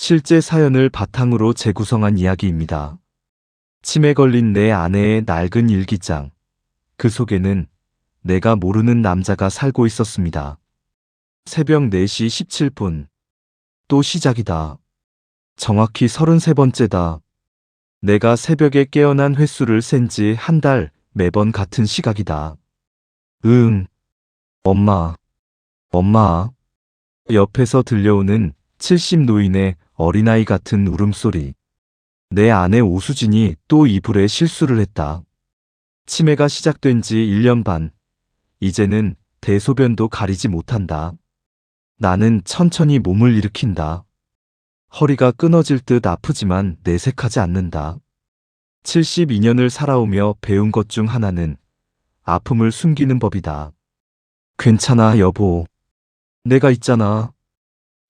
실제 사연을 바탕으로 재구성한 이야기입니다. 치매 걸린 내 아내의 낡은 일기장. 그 속에는 내가 모르는 남자가 살고 있었습니다. 새벽 4시 17분. 또 시작이다. 정확히 33번째다. 내가 새벽에 깨어난 횟수를 센 지 한 달, 매번 같은 시각이다. 엄마, 엄마. 옆에서 들려오는 70 노인의 어린아이 같은 울음소리. 내 아내 오수진이 또 이불에 실수를 했다. 치매가 시작된 지 1년 반. 이제는 대소변도 가리지 못한다. 나는 천천히 몸을 일으킨다. 허리가 끊어질 듯 아프지만 내색하지 않는다. 72년을 살아오며 배운 것 중 하나는 아픔을 숨기는 법이다. 괜찮아, 여보. 내가 있잖아.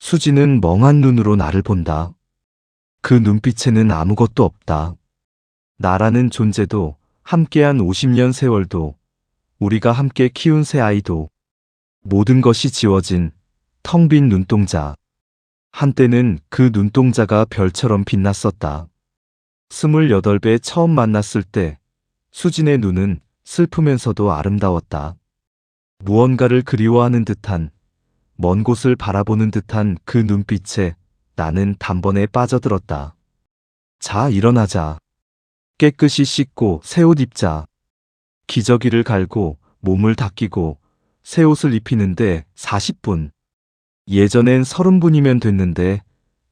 수지는 멍한 눈으로 나를 본다. 그 눈빛에는 아무것도 없다. 나라는 존재도, 함께한 50년 세월도, 우리가 함께 키운 새 아이도, 모든 것이 지워진 텅 빈 눈동자. 한때는 그 눈동자가 별처럼 빛났었다. 28배 처음 만났을 때 수진의 눈은 슬프면서도 아름다웠다. 무언가를 그리워하는 듯한, 먼 곳을 바라보는 듯한 그 눈빛에 나는 단번에 빠져들었다. 자, 일어나자. 깨끗이 씻고 새 옷 입자. 기저귀를 갈고 몸을 닦이고 새 옷을 입히는데 40분. 예전엔 30분이면 됐는데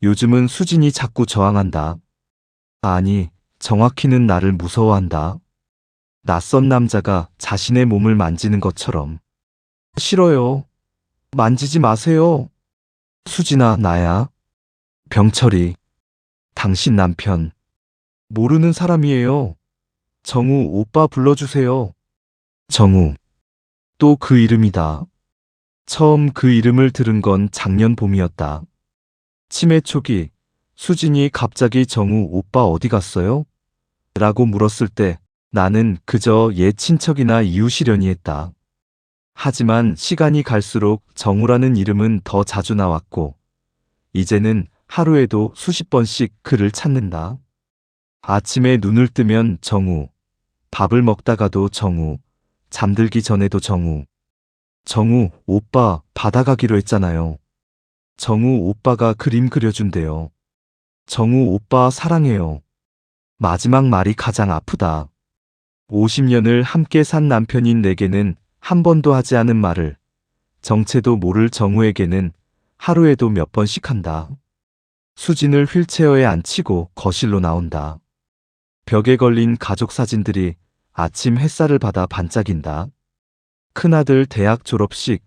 요즘은 수진이 자꾸 저항한다. 아니, 정확히는 나를 무서워한다. 낯선 남자가 자신의 몸을 만지는 것처럼. 싫어요. 만지지 마세요. 수진아, 나야. 병철이. 당신 남편. 모르는 사람이에요. 정우 오빠 불러주세요. 정우. 또 그 이름이다. 처음 그 이름을 들은 건 작년 봄이었다. 치매 초기, 수진이 갑자기 정우 오빠 어디 갔어요? 라고 물었을 때 나는 그저 옛 친척이나 이웃이려니 했다. 하지만 시간이 갈수록 정우라는 이름은 더 자주 나왔고, 이제는 하루에도 수십 번씩 그를 찾는다. 아침에 눈을 뜨면 정우, 밥을 먹다가도 정우, 잠들기 전에도 정우. 정우 오빠 바다 가기로 했잖아요. 정우 오빠가 그림 그려준대요. 정우 오빠 사랑해요. 마지막 말이 가장 아프다. 50년을 함께 산 남편인 내게는 한 번도 하지 않은 말을, 정체도 모를 정우에게는 하루에도 몇 번씩 한다. 수진을 휠체어에 앉히고 거실로 나온다. 벽에 걸린 가족 사진들이 아침 햇살을 받아 반짝인다. 큰아들 대학 졸업식,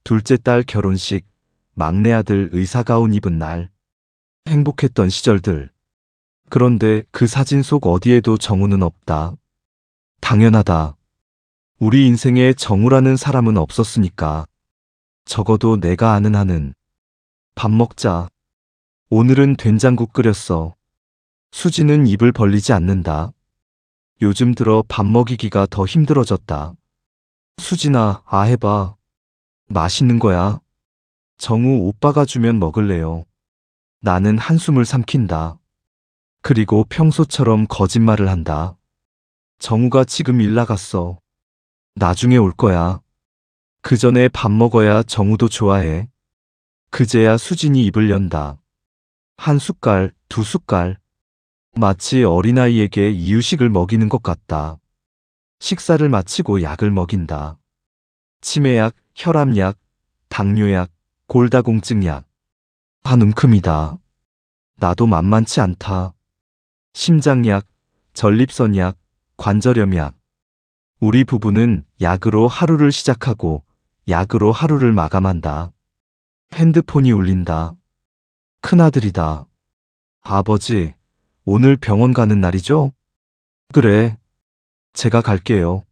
둘째 딸 결혼식, 막내 아들 의사가운 입은 날. 행복했던 시절들. 그런데 그 사진 속 어디에도 정우는 없다. 당연하다. 우리 인생에 정우라는 사람은 없었으니까. 적어도 내가 아는 한은. 밥 먹자. 오늘은 된장국 끓였어. 수지는 입을 벌리지 않는다. 요즘 들어 밥 먹이기가 더 힘들어졌다. 수진아, 해봐. 맛있는 거야. 정우 오빠가 주면 먹을래요. 나는 한숨을 삼킨다. 그리고 평소처럼 거짓말을 한다. 정우가 지금 일 나갔어. 나중에 올 거야. 그 전에 밥 먹어야 정우도 좋아해. 그제야 수진이 입을 연다. 한 숟갈, 두 숟갈. 마치 어린아이에게 이유식을 먹이는 것 같다. 식사를 마치고 약을 먹인다. 치매약, 혈압약, 당뇨약, 골다공증약. 한 움큼이다. 나도 만만치 않다. 심장약, 전립선약, 관절염약. 우리 부부는 약으로 하루를 시작하고 약으로 하루를 마감한다. 핸드폰이 울린다. 큰아들이다. 아버지, 오늘 병원 가는 날이죠? 그래. 제가 갈게요.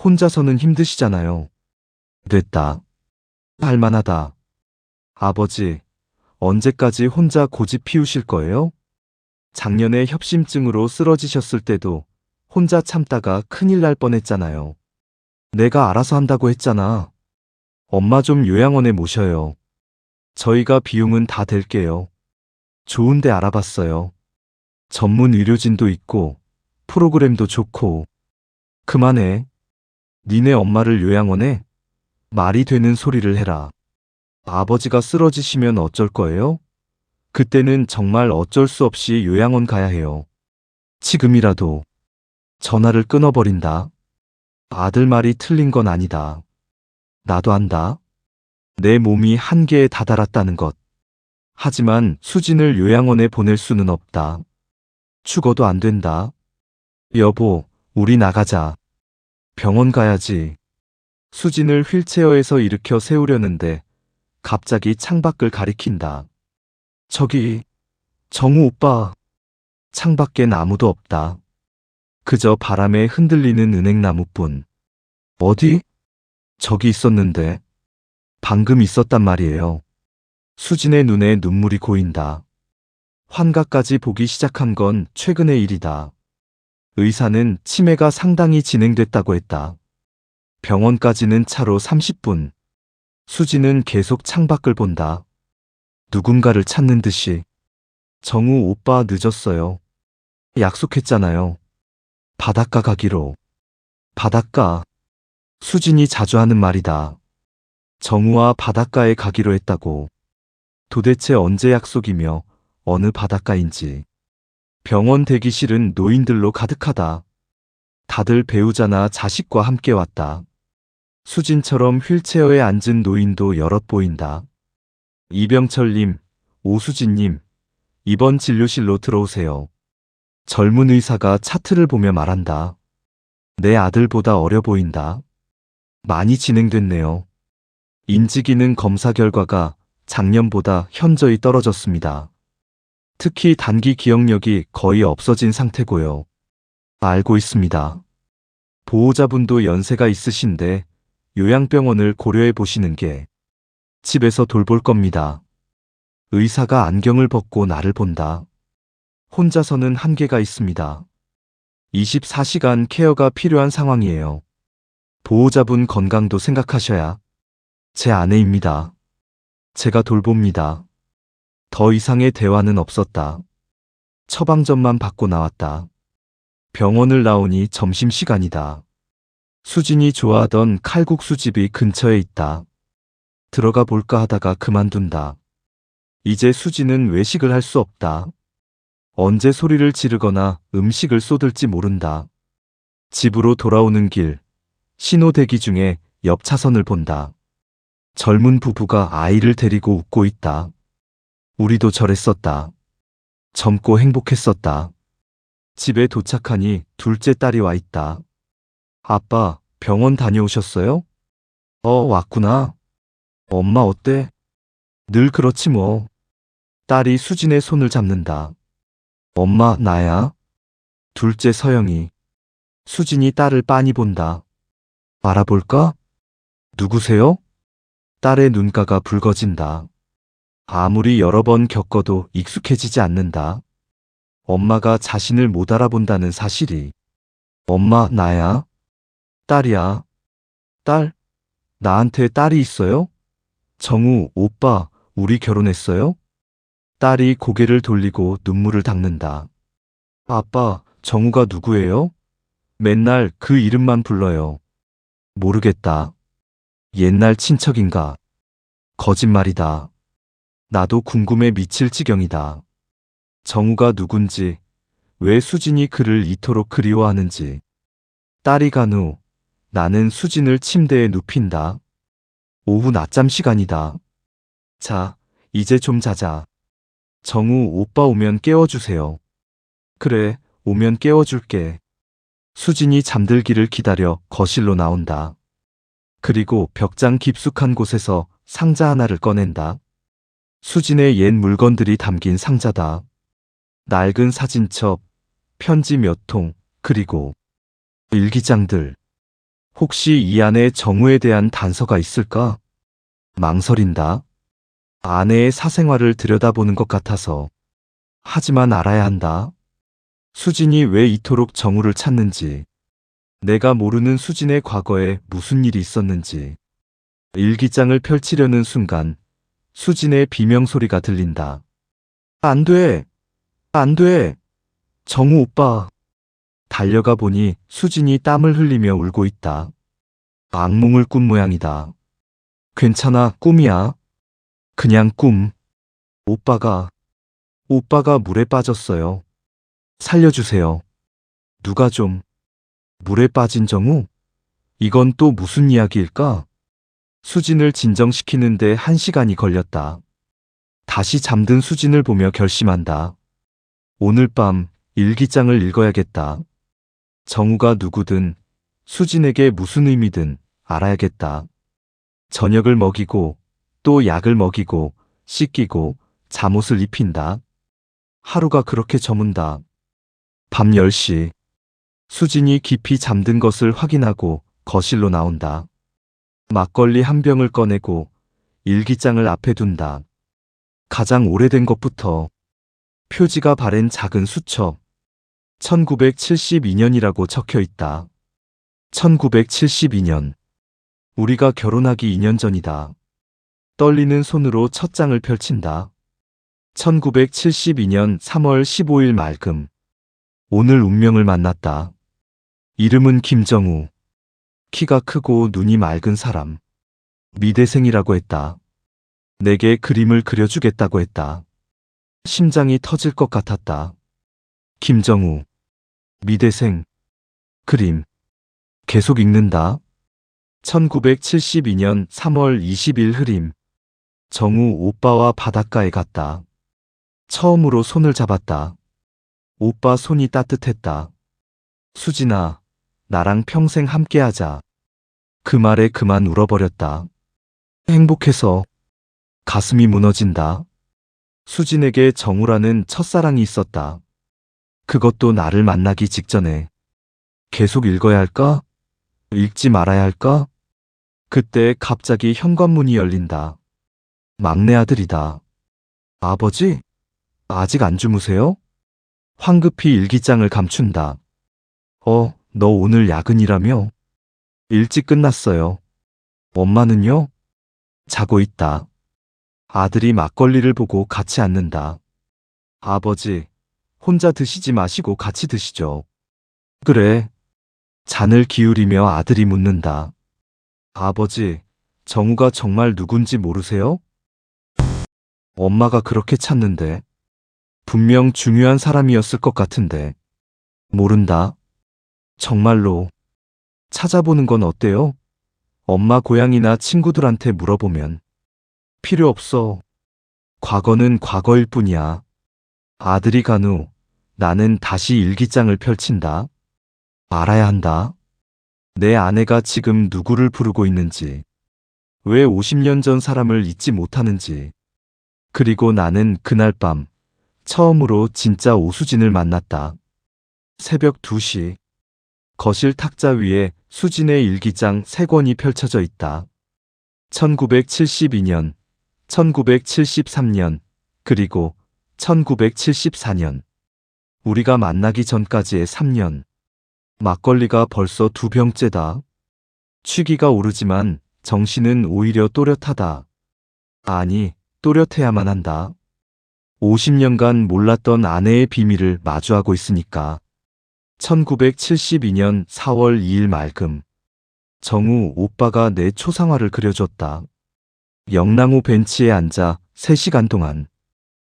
혼자서는 힘드시잖아요. 됐다. 할만하다. 아버지, 언제까지 혼자 고집 피우실 거예요? 작년에 협심증으로 쓰러지셨을 때도 혼자 참다가 큰일 날 뻔했잖아요. 내가 알아서 한다고 했잖아. 엄마 좀 요양원에 모셔요. 저희가 비용은 다 댈게요. 좋은 데 알아봤어요. 전문 의료진도 있고, 프로그램도 좋고. 그만해. 니네 엄마를 요양원에? 말이 되는 소리를 해라. 아버지가 쓰러지시면 어쩔 거예요? 그때는 정말 어쩔 수 없이 요양원 가야 해요. 지금이라도 전화를 끊어버린다. 아들 말이 틀린 건 아니다. 나도 안다. 내 몸이 한계에 다다랐다는 것. 하지만 수진을 요양원에 보낼 수는 없다. 죽어도 안 된다. 여보, 우리 나가자. 병원 가야지. 수진을 휠체어에서 일으켜 세우려는데 갑자기 창밖을 가리킨다. 저기, 정우 오빠. 창밖엔 아무도 없다. 그저 바람에 흔들리는 은행나무뿐. 어디? 저기 있었는데. 방금 있었단 말이에요. 수진의 눈에 눈물이 고인다. 환각까지 보기 시작한 건 최근의 일이다. 의사는 치매가 상당히 진행됐다고 했다. 병원까지는 차로 30분. 수진은 계속 창밖을 본다. 누군가를 찾는 듯이. 정우 오빠 늦었어요. 약속했잖아요. 바닷가 가기로. 바닷가. 수진이 자주 하는 말이다. 정우와 바닷가에 가기로 했다고. 도대체 언제 약속이며 어느 바닷가인지. 병원 대기실은 노인들로 가득하다. 다들 배우자나 자식과 함께 왔다. 수진처럼 휠체어에 앉은 노인도 여럿 보인다. 이병철님, 오수진님, 이번 진료실로 들어오세요. 젊은 의사가 차트를 보며 말한다. 내 아들보다 어려 보인다. 많이 진행됐네요. 인지기능 검사 결과가 작년보다 현저히 떨어졌습니다. 특히 단기 기억력이 거의 없어진 상태고요. 알고 있습니다. 보호자분도 연세가 있으신데 요양병원을 고려해 보시는 게 집에서 돌볼 겁니다. 의사가 안경을 벗고 나를 본다. 혼자서는 한계가 있습니다. 24시간 케어가 필요한 상황이에요. 보호자분 건강도 생각하셔야. 제 아내입니다. 제가 돌봅니다. 더 이상의 대화는 없었다. 처방전만 받고 나왔다. 병원을 나오니 점심시간이다. 수진이 좋아하던 칼국수집이 근처에 있다. 들어가 볼까 하다가 그만둔다. 이제 수진은 외식을 할 수 없다. 언제 소리를 지르거나 음식을 쏟을지 모른다. 집으로 돌아오는 길, 신호 대기 중에 옆 차선을 본다. 젊은 부부가 아이를 데리고 웃고 있다. 우리도 저랬었다. 젊고 행복했었다. 집에 도착하니 둘째 딸이 와 있다. 아빠, 병원 다녀오셨어요? 왔구나. 엄마 어때? 늘 그렇지 뭐. 딸이 수진의 손을 잡는다. 엄마, 나야. 둘째 서영이. 수진이 딸을 빤히 본다. 알아볼까? 누구세요? 딸의 눈가가 붉어진다. 아무리 여러 번 겪어도 익숙해지지 않는다. 엄마가 자신을 못 알아본다는 사실이. 엄마, 나야. 딸이야. 딸? 나한테 딸이 있어요? 정우, 오빠, 우리 결혼했어요? 딸이 고개를 돌리고 눈물을 닦는다. 아빠, 정우가 누구예요? 맨날 그 이름만 불러요. 모르겠다. 옛날 친척인가? 거짓말이다. 나도 궁금해 미칠 지경이다. 정우가 누군지, 왜 수진이 그를 이토록 그리워하는지. 딸이 간 후 나는 수진을 침대에 눕힌다. 오후 낮잠 시간이다. 자, 이제 좀 자자. 정우 오빠 오면 깨워주세요. 그래, 오면 깨워줄게. 수진이 잠들기를 기다려 거실로 나온다. 그리고 벽장 깊숙한 곳에서 상자 하나를 꺼낸다. 수진의 옛 물건들이 담긴 상자다. 낡은 사진첩, 편지 몇 통, 그리고 일기장들. 혹시 이 안에 정우에 대한 단서가 있을까? 망설인다. 아내의 사생활을 들여다보는 것 같아서. 하지만 알아야 한다. 수진이 왜 이토록 정우를 찾는지. 내가 모르는 수진의 과거에 무슨 일이 있었는지. 일기장을 펼치려는 순간 수진의 비명소리가 들린다. 안 돼. 안 돼. 정우 오빠. 달려가 보니 수진이 땀을 흘리며 울고 있다. 악몽을 꾼 모양이다. 괜찮아, 꿈이야. 그냥 꿈. 오빠가 물에 빠졌어요. 살려주세요. 누가 좀. 물에 빠진 정우? 이건 또 무슨 이야기일까? 수진을 진정시키는데 1시간이 걸렸다. 다시 잠든 수진을 보며 결심한다. 오늘 밤 일기장을 읽어야겠다. 정우가 누구든 수진에게 무슨 의미든 알아야겠다. 저녁을 먹이고 또 약을 먹이고 씻기고 잠옷을 입힌다. 하루가 그렇게 저문다. 밤 10시. 수진이 깊이 잠든 것을 확인하고 거실로 나온다. 막걸리 한 병을 꺼내고 일기장을 앞에 둔다. 가장 오래된 것부터. 표지가 바랜 작은 수첩. 1972년이라고 적혀 있다. 1972년. 우리가 결혼하기 2년 전이다. 떨리는 손으로 첫 장을 펼친다. 1972년 3월 15일 맑음. 오늘 운명을 만났다. 이름은 김정우. 키가 크고 눈이 맑은 사람. 미대생이라고 했다. 내게 그림을 그려주겠다고 했다. 심장이 터질 것 같았다. 김정우. 미대생. 그림. 계속 읽는다. 1972년 3월 20일 흐림. 정우 오빠와 바닷가에 갔다. 처음으로 손을 잡았다. 오빠 손이 따뜻했다. 수진아, 나랑 평생 함께하자. 그 말에 그만 울어버렸다. 행복해서. 가슴이 무너진다. 수진에게 정우라는 첫사랑이 있었다. 그것도 나를 만나기 직전에. 계속 읽어야 할까? 읽지 말아야 할까? 그때 갑자기 현관문이 열린다. 막내 아들이다. 아버지? 아직 안 주무세요? 황급히 일기장을 감춘다. 너 오늘 야근이라며? 일찍 끝났어요. 엄마는요? 자고 있다. 아들이 막걸리를 보고 같이 앉는다. 아버지, 혼자 드시지 마시고 같이 드시죠. 그래. 잔을 기울이며 아들이 묻는다. 아버지, 정우가 정말 누군지 모르세요? 엄마가 그렇게 찾는데. 분명 중요한 사람이었을 것 같은데. 모른다. 정말로. 찾아보는 건 어때요? 엄마 고향이나 친구들한테 물어보면. 필요 없어. 과거는 과거일 뿐이야. 아들이 간 후 나는 다시 일기장을 펼친다. 알아야 한다. 내 아내가 지금 누구를 부르고 있는지. 왜 50년 전 사람을 잊지 못하는지. 그리고 나는 그날 밤 처음으로 진짜 오수진을 만났다. 새벽 2시. 거실 탁자 위에 수진의 일기장 3권이 펼쳐져 있다. 1972년, 1973년, 그리고 1974년. 우리가 만나기 전까지의 3년. 막걸리가 벌써 2병째다. 취기가 오르지만 정신은 오히려 또렷하다. 아니, 또렷해야만 한다. 50년간 몰랐던 아내의 비밀을 마주하고 있으니까. 1972년 4월 2일 맑음. 정우 오빠가 내 초상화를 그려줬다. 영랑호 벤치에 앉아 3시간 동안.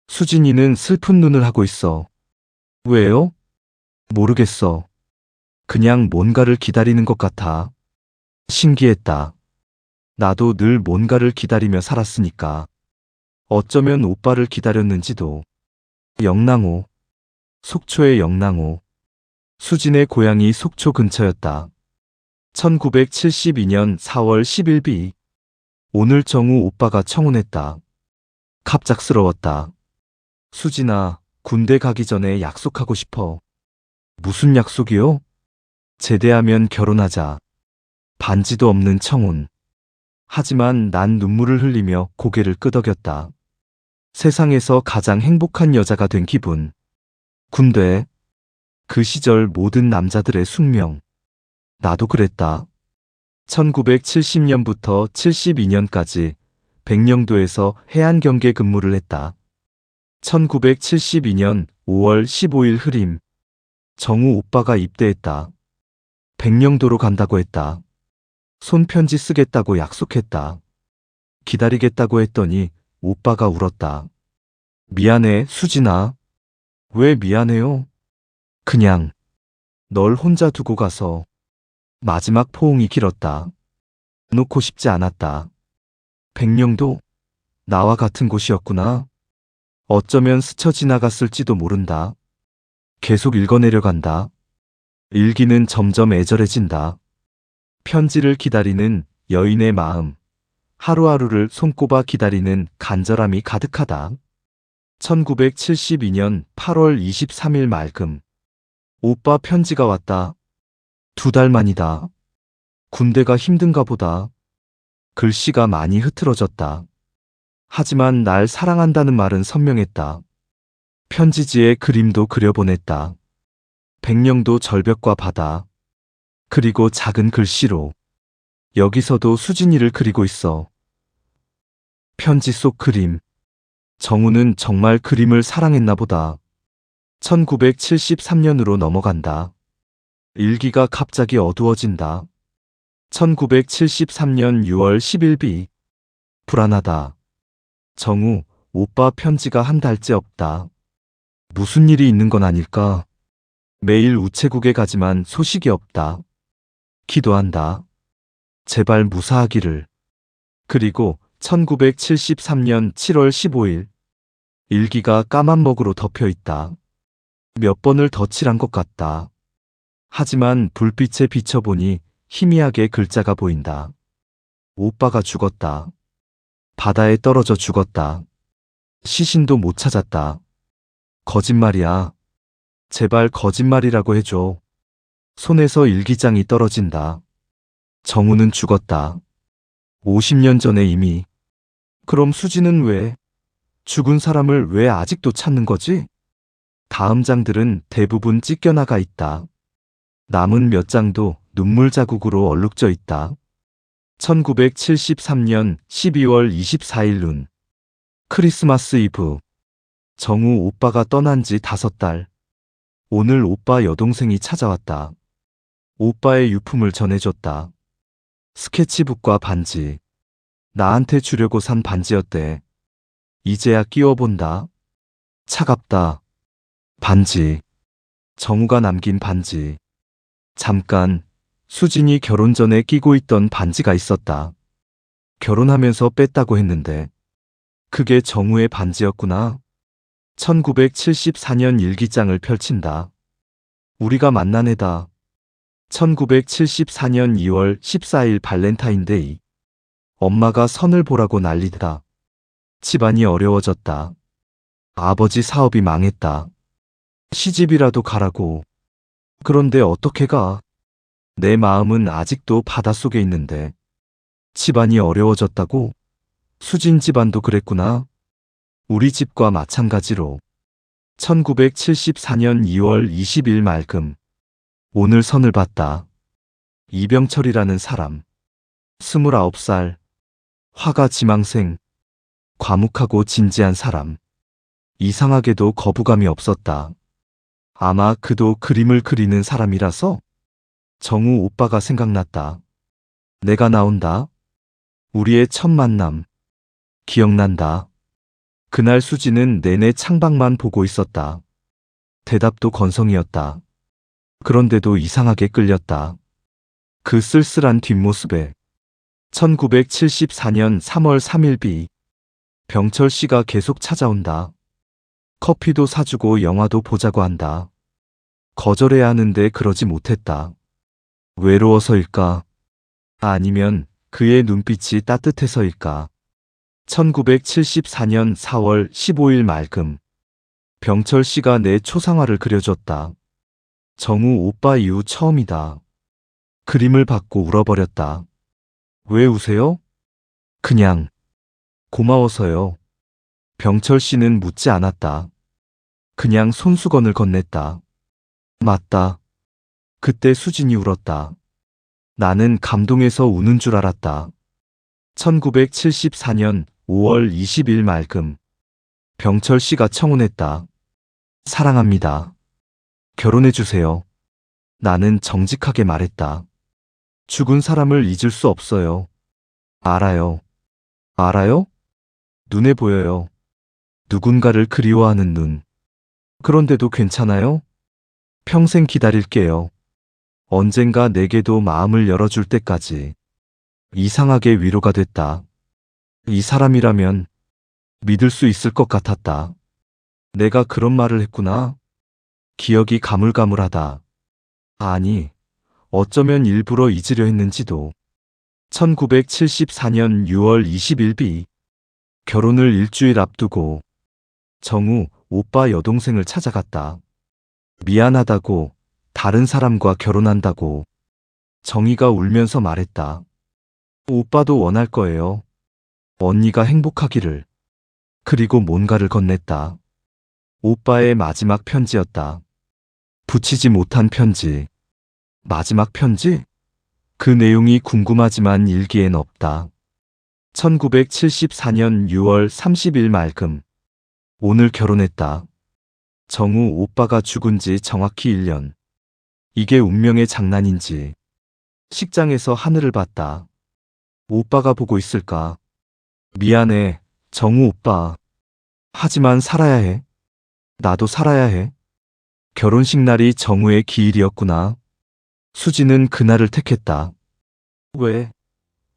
수진이는 슬픈 눈을 하고 있어. 왜요? 모르겠어. 그냥 뭔가를 기다리는 것 같아. 신기했다. 나도 늘 뭔가를 기다리며 살았으니까. 어쩌면 오빠를 기다렸는지도. 영랑호. 속초의 영랑호. 수진의 고향이 속초 근처였다. 1972년 4월 10일 비. 오늘 정우 오빠가 청혼했다. 갑작스러웠다. 수진아, 군대 가기 전에 약속하고 싶어. 무슨 약속이요? 제대하면 결혼하자. 반지도 없는 청혼. 하지만 난 눈물을 흘리며 고개를 끄덕였다. 세상에서 가장 행복한 여자가 된 기분. 군대. 그 시절 모든 남자들의 숙명. 나도 그랬다. 1970년부터 72년까지 백령도에서 해안경계 근무를 했다. 1972년 5월 15일 흐림. 정우 오빠가 입대했다. 백령도로 간다고 했다. 손편지 쓰겠다고 약속했다. 기다리겠다고 했더니 오빠가 울었다. 미안해, 수진아. 왜 미안해요? 그냥 널 혼자 두고 가서. 마지막 포옹이 길었다. 놓고 싶지 않았다. 백령도 나와 같은 곳이었구나. 어쩌면 스쳐 지나갔을지도 모른다. 계속 읽어내려간다. 일기는 점점 애절해진다. 편지를 기다리는 여인의 마음. 하루하루를 손꼽아 기다리는 간절함이 가득하다. 1972년 8월 23일 맑음. 오빠 편지가 왔다. 2달 만이다. 군대가 힘든가 보다. 글씨가 많이 흐트러졌다. 하지만 날 사랑한다는 말은 선명했다. 편지지에 그림도 그려보냈다. 백령도 절벽과 바다. 그리고 작은 글씨로. 여기서도 수진이를 그리고 있어. 편지 속 그림. 정우는 정말 그림을 사랑했나 보다. 1973년으로 넘어간다. 일기가 갑자기 어두워진다. 1973년 6월 10일 불안하다. 정우, 오빠 편지가 한 달째 없다. 무슨 일이 있는 건 아닐까? 매일 우체국에 가지만 소식이 없다. 기도한다. 제발 무사하기를. 그리고 1973년 7월 15일. 일기가 까만 먹으로 덮여 있다. 몇 번을 덧칠한 것 같다. 하지만 불빛에 비춰보니 희미하게 글자가 보인다. 오빠가 죽었다. 바다에 떨어져 죽었다. 시신도 못 찾았다. 거짓말이야. 제발 거짓말이라고 해줘. 손에서 일기장이 떨어진다. 정우는 죽었다. 50년 전에 이미. 그럼 수지는 왜? 죽은 사람을 왜 아직도 찾는 거지? 다음 장들은 대부분 찢겨나가 있다. 남은 몇 장도 눈물 자국으로 얼룩져 있다. 1973년 12월 24일 눈. 크리스마스 이브. 정우 오빠가 떠난 지 5달. 오늘 오빠 여동생이 찾아왔다. 오빠의 유품을 전해줬다. 스케치북과 반지. 나한테 주려고 산 반지였대. 이제야 끼워본다. 차갑다. 반지. 정우가 남긴 반지. 잠깐, 수진이 결혼 전에 끼고 있던 반지가 있었다. 결혼하면서 뺐다고 했는데 그게 정우의 반지였구나. 1974년 일기장을 펼친다. 우리가 만난 해다. 1974년 2월 14일 발렌타인데이. 엄마가 선을 보라고 난리더라. 집안이 어려워졌다. 아버지 사업이 망했다. 시집이라도 가라고. 그런데 어떻게 가? 내 마음은 아직도 바닷속에 있는데. 집안이 어려워졌다고? 수진 집안도 그랬구나. 우리 집과 마찬가지로. 1974년 2월 20일 맑음. 오늘 선을 봤다. 이병철이라는 사람. 29살. 화가 지망생. 과묵하고 진지한 사람. 이상하게도 거부감이 없었다. 아마 그도 그림을 그리는 사람이라서? 정우 오빠가 생각났다. 내가 나온다. 우리의 첫 만남. 기억난다. 그날 수지는 내내 창밖만 보고 있었다. 대답도 건성이었다. 그런데도 이상하게 끌렸다. 그 쓸쓸한 뒷모습에. 1974년 3월 3일 병철 씨가 계속 찾아온다. 커피도 사주고 영화도 보자고 한다. 거절해야 하는데 그러지 못했다. 외로워서일까? 아니면 그의 눈빛이 따뜻해서일까? 1974년 4월 15일 맑음. 병철 씨가 내 초상화를 그려줬다. 정우 오빠 이후 처음이다. 그림을 받고 울어버렸다. 왜 우세요? 그냥. 고마워서요. 병철 씨는 묻지 않았다. 그냥 손수건을 건넸다. 맞다. 그때 수진이 울었다. 나는 감동해서 우는 줄 알았다. 1974년 5월 20일 맑음. 병철 씨가 청혼했다. 사랑합니다. 결혼해주세요. 나는 정직하게 말했다. 죽은 사람을 잊을 수 없어요. 알아요. 알아요? 눈에 보여요. 누군가를 그리워하는 눈. 그런데도 괜찮아요? 평생 기다릴게요. 언젠가 내게도 마음을 열어줄 때까지. 이상하게 위로가 됐다. 이 사람이라면 믿을 수 있을 것 같았다. 내가 그런 말을 했구나. 기억이 가물가물하다. 아니, 어쩌면 일부러 잊으려 했는지도. 1974년 6월 20일 결혼을 일주일 앞두고 정우 오빠 여동생을 찾아갔다. 미안하다고, 다른 사람과 결혼한다고. 정희가 울면서 말했다. 오빠도 원할 거예요. 언니가 행복하기를. 그리고 뭔가를 건넸다. 오빠의 마지막 편지였다. 붙이지 못한 편지. 마지막 편지? 그 내용이 궁금하지만 일기엔 없다. 1974년 6월 30일 말금. 오늘 결혼했다. 정우 오빠가 죽은 지 정확히 1년. 이게 운명의 장난인지. 식장에서 하늘을 봤다. 오빠가 보고 있을까? 미안해, 정우 오빠. 하지만 살아야 해. 나도 살아야 해. 결혼식 날이 정우의 기일이었구나. 수지는 그날을 택했다. 왜?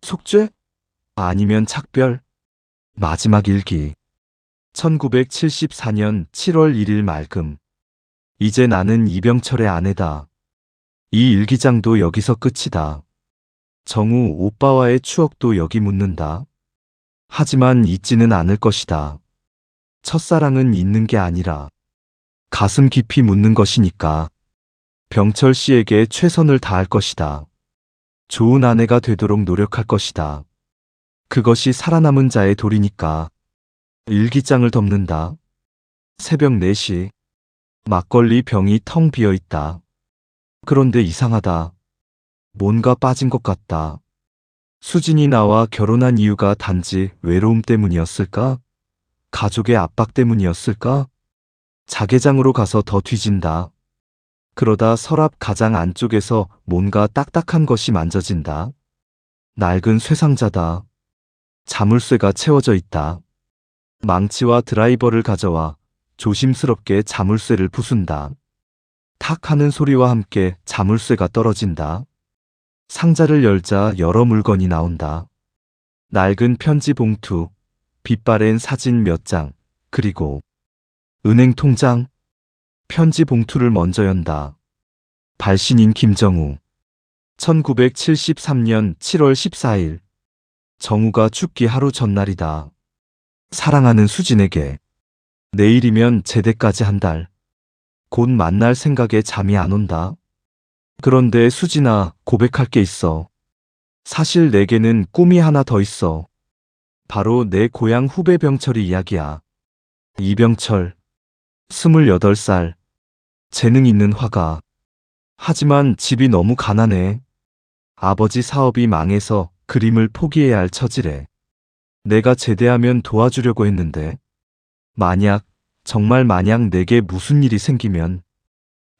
속죄? 아니면 착별? 마지막 일기. 1974년 7월 1일 말금. 이제 나는 이병철의 아내다. 이 일기장도 여기서 끝이다. 정우 오빠와의 추억도 여기 묻는다. 하지만 잊지는 않을 것이다. 첫사랑은 잊는 게 아니라 가슴 깊이 묻는 것이니까. 병철 씨에게 최선을 다할 것이다. 좋은 아내가 되도록 노력할 것이다. 그것이 살아남은 자의 도리니까. 일기장을 덮는다. 새벽 4시. 막걸리 병이 텅 비어 있다. 그런데 이상하다. 뭔가 빠진 것 같다. 수진이 나와 결혼한 이유가 단지 외로움 때문이었을까? 가족의 압박 때문이었을까? 자개장으로 가서 더 뒤진다. 그러다 서랍 가장 안쪽에서 뭔가 딱딱한 것이 만져진다. 낡은 쇠상자다. 자물쇠가 채워져 있다. 망치와 드라이버를 가져와 조심스럽게 자물쇠를 부순다. 탁 하는 소리와 함께 자물쇠가 떨어진다. 상자를 열자 여러 물건이 나온다. 낡은 편지 봉투, 빛바랜 사진 몇 장, 그리고 은행 통장. 편지 봉투를 먼저 연다. 발신인 김정우. 1973년 7월 14일. 정우가 죽기 하루 전날이다. 사랑하는 수진에게. 내일이면 제대까지 한 달. 곧 만날 생각에 잠이 안 온다. 그런데 수진아, 고백할 게 있어. 사실 내게는 꿈이 하나 더 있어. 바로 내 고향 후배 병철이 이야기야. 이병철. 28살. 재능 있는 화가. 하지만 집이 너무 가난해. 아버지 사업이 망해서 그림을 포기해야 할 처지래. 내가 제대하면 도와주려고 했는데 만약, 정말 만약 내게 무슨 일이 생기면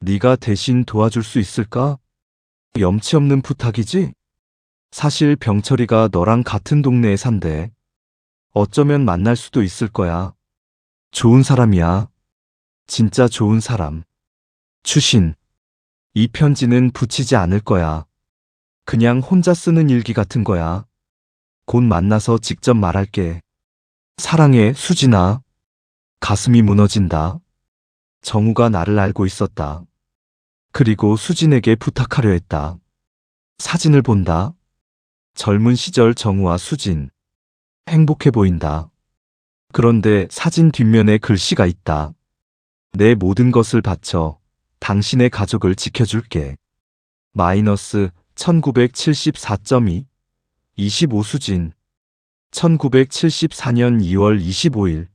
네가 대신 도와줄 수 있을까? 염치 없는 부탁이지? 사실 병철이가 너랑 같은 동네에 산대. 어쩌면 만날 수도 있을 거야. 좋은 사람이야. 진짜 좋은 사람. 추신. 이 편지는 붙이지 않을 거야. 그냥 혼자 쓰는 일기 같은 거야. 곧 만나서 직접 말할게. 사랑해, 수진아. 가슴이 무너진다. 정우가 나를 알고 있었다. 그리고 수진에게 부탁하려 했다. 사진을 본다. 젊은 시절 정우와 수진. 행복해 보인다. 그런데 사진 뒷면에 글씨가 있다. 내 모든 것을 바쳐 당신의 가족을 지켜줄게. 마이너스 1974.2 25수진. 1974년 2월 25일.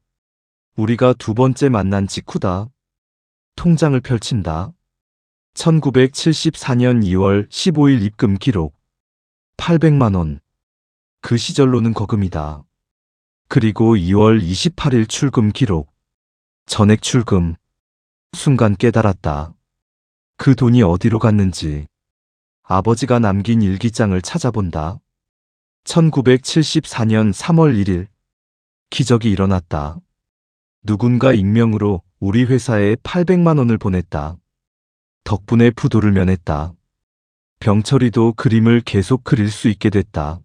우리가 두 번째 만난 직후다. 통장을 펼친다. 1974년 2월 15일 입금 기록. 800만 원. 그 시절로는 거금이다. 그리고 2월 28일 출금 기록. 전액 출금. 순간 깨달았다. 그 돈이 어디로 갔는지. 아버지가 남긴 일기장을 찾아본다. 1974년 3월 1일. 기적이 일어났다. 누군가 익명으로 우리 회사에 800만 원을 보냈다. 덕분에 부도를 면했다. 병철이도 그림을 계속 그릴 수 있게 됐다.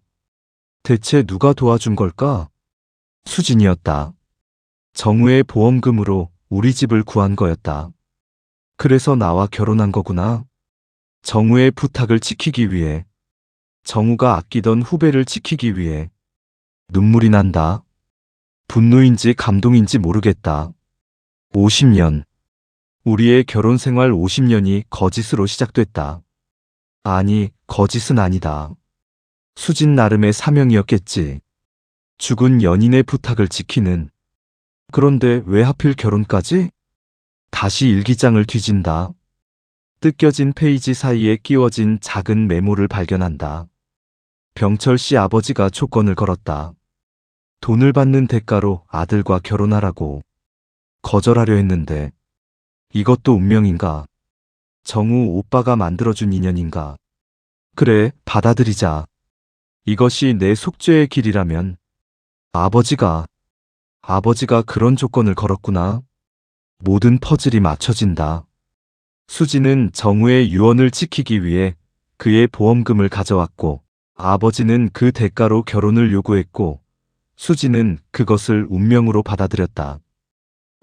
대체 누가 도와준 걸까? 수진이었다. 정우의 보험금으로 우리 집을 구한 거였다. 그래서 나와 결혼한 거구나. 정우의 부탁을 지키기 위해, 정우가 아끼던 후배를 지키기 위해. 눈물이 난다. 분노인지 감동인지 모르겠다. 50년. 우리의 결혼 생활 50년이 거짓으로 시작됐다. 아니, 거짓은 아니다. 수진 나름의 사명이었겠지. 죽은 연인의 부탁을 지키는. 그런데 왜 하필 결혼까지? 다시 일기장을 뒤진다. 뜯겨진 페이지 사이에 끼워진 작은 메모를 발견한다. 병철 씨 아버지가 조건을 걸었다. 돈을 받는 대가로 아들과 결혼하라고. 거절하려 했는데 이것도 운명인가? 정우 오빠가 만들어준 인연인가? 그래, 받아들이자. 이것이 내 속죄의 길이라면. 아버지가 그런 조건을 걸었구나. 모든 퍼즐이 맞춰진다. 수지는 정우의 유언을 지키기 위해 그의 보험금을 가져왔고, 아버지는 그 대가로 결혼을 요구했고, 수지는 그것을 운명으로 받아들였다.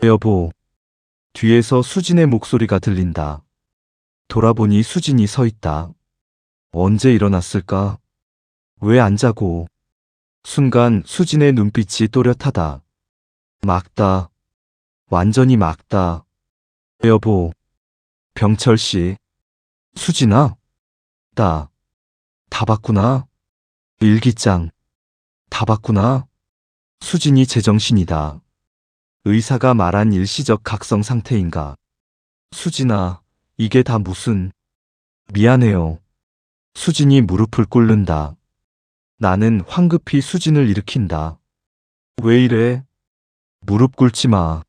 여보. 뒤에서 수진의 목소리가 들린다. 돌아보니 수진이 서 있다. 언제 일어났을까? 왜 안 자고? 순간 수진의 눈빛이 또렷하다. 막다. 완전히 막다. 여보. 병철 씨. 수진아? 다 봤구나. 일기장. 다 봤구나. 수진이 제정신이다. 의사가 말한 일시적 각성 상태인가? 수진아, 이게 다 무슨... 미안해요. 수진이 무릎을 꿇는다. 나는 황급히 수진을 일으킨다. 왜 이래? 무릎 꿇지 마.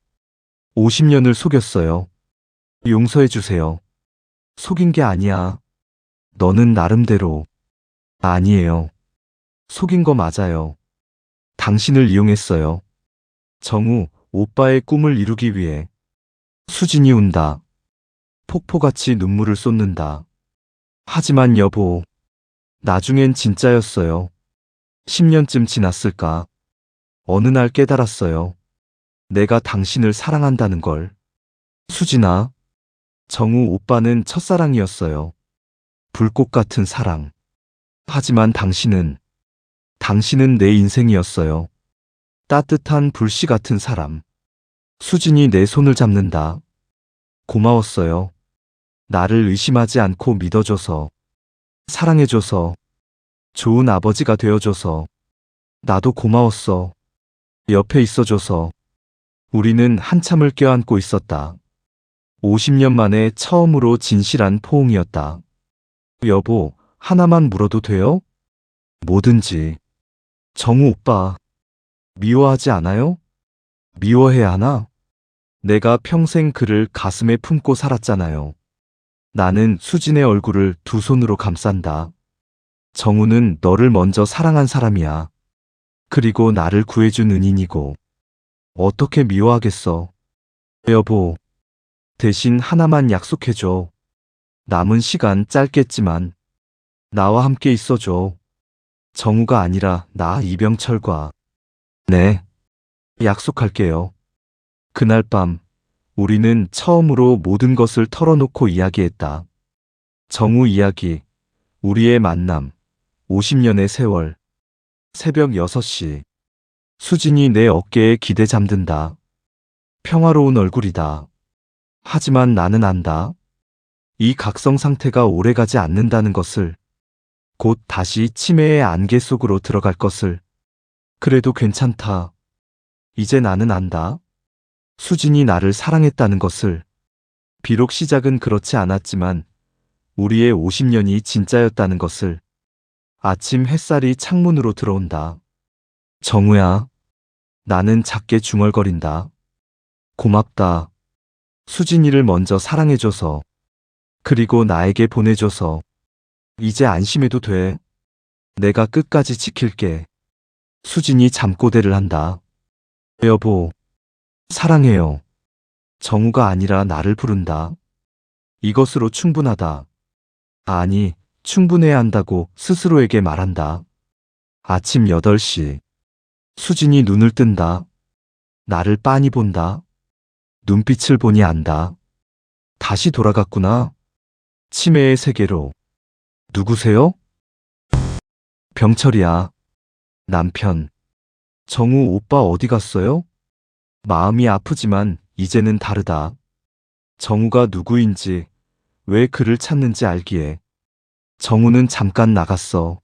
50년을 속였어요. 용서해주세요. 속인 게 아니야. 너는 나름대로. 아니에요. 속인 거 맞아요. 당신을 이용했어요. 정우, 오빠의 꿈을 이루기 위해. 수진이 운다. 폭포같이 눈물을 쏟는다. 하지만 여보, 나중엔 진짜였어요. 10년쯤 지났을까? 어느 날 깨달았어요. 내가 당신을 사랑한다는 걸. 수진아, 정우 오빠는 첫사랑이었어요. 불꽃 같은 사랑. 하지만 당신은 내 인생이었어요. 따뜻한 불씨 같은 사람. 수진이 내 손을 잡는다. 고마웠어요. 나를 의심하지 않고 믿어줘서, 사랑해줘서, 좋은 아버지가 되어줘서. 나도 고마웠어. 옆에 있어줘서. 우리는 한참을 껴안고 있었다. 50년 만에 처음으로 진실한 포옹이었다. 여보, 하나만 물어도 돼요? 뭐든지. 정우 오빠, 미워하지 않아요? 미워해야 하나? 내가 평생 그를 가슴에 품고 살았잖아요. 나는 수진의 얼굴을 두 손으로 감싼다. 정우는 너를 먼저 사랑한 사람이야. 그리고 나를 구해준 은인이고. 어떻게 미워하겠어. 여보, 대신 하나만 약속해줘. 남은 시간 짧겠지만 나와 함께 있어줘. 정우가 아니라 나 이병철과. 네, 약속할게요. 그날 밤 우리는 처음으로 모든 것을 털어놓고 이야기했다. 정우 이야기, 우리의 만남, 50년의 세월. 새벽 6시. 수진이 내 어깨에 기대 잠든다. 평화로운 얼굴이다. 하지만 나는 안다. 이 각성 상태가 오래가지 않는다는 것을. 곧 다시 치매의 안개 속으로 들어갈 것을. 그래도 괜찮다. 이제 나는 안다. 수진이 나를 사랑했다는 것을. 비록 시작은 그렇지 않았지만 우리의 50년이 진짜였다는 것을. 아침 햇살이 창문으로 들어온다. 정우야. 나는 작게 중얼거린다. 고맙다. 수진이를 먼저 사랑해줘서, 그리고 나에게 보내줘서. 이제 안심해도 돼. 내가 끝까지 지킬게. 수진이 잠꼬대를 한다. 여보, 사랑해요. 정우가 아니라 나를 부른다. 이것으로 충분하다. 아니, 충분해야 한다고 스스로에게 말한다. 아침 8시. 수진이 눈을 뜬다. 나를 빤히 본다. 눈빛을 보니 안다. 다시 돌아갔구나. 치매의 세계로. 누구세요? 병철이야. 남편. 정우 오빠 어디 갔어요? 마음이 아프지만 이제는 다르다. 정우가 누구인지, 왜 그를 찾는지 알기에. 정우는 잠깐 나갔어.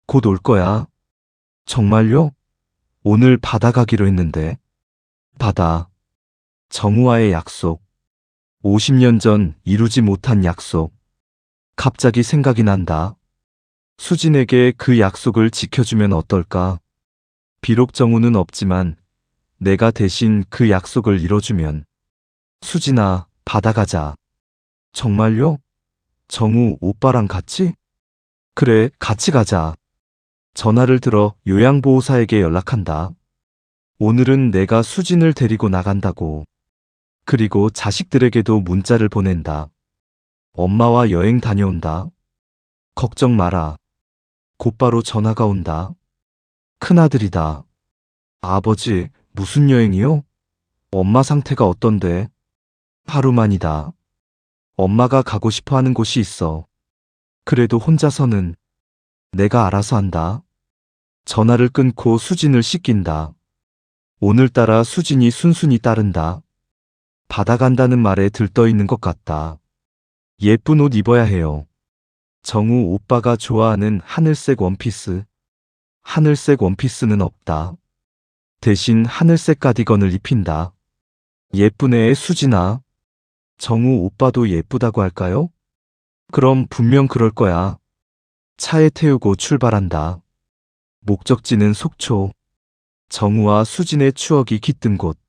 곧 올 거야. 정말요? 오늘 바다 가기로 했는데. 바다. 정우와의 약속. 50년 전 이루지 못한 약속. 갑자기 생각이 난다. 수진에게 그 약속을 지켜주면 어떨까? 비록 정우는 없지만 내가 대신 그 약속을 이뤄주면. 수진아, 바다 가자. 정말요? 정우 오빠랑 같이? 그래, 같이 가자. 전화를 들어 요양보호사에게 연락한다. 오늘은 내가 수진을 데리고 나간다고. 그리고 자식들에게도 문자를 보낸다. 엄마와 여행 다녀온다. 걱정 마라. 곧바로 전화가 온다. 큰아들이다. 아버지, 무슨 여행이요? 엄마 상태가 어떤데? 하루만이다. 엄마가 가고 싶어 하는 곳이 있어. 그래도 혼자서는. 내가 알아서 한다. 전화를 끊고 수진을 씻긴다. 오늘따라 수진이 순순히 따른다. 바다 간다는 말에 들떠 있는 것 같다. 예쁜 옷 입어야 해요. 정우 오빠가 좋아하는 하늘색 원피스. 하늘색 원피스는 없다. 대신 하늘색 가디건을 입힌다. 예쁘네, 수진아. 정우 오빠도 예쁘다고 할까요? 그럼 분명 그럴 거야. 차에 태우고 출발한다. 목적지는 속초. 정우와 수진의 추억이 깃든 곳.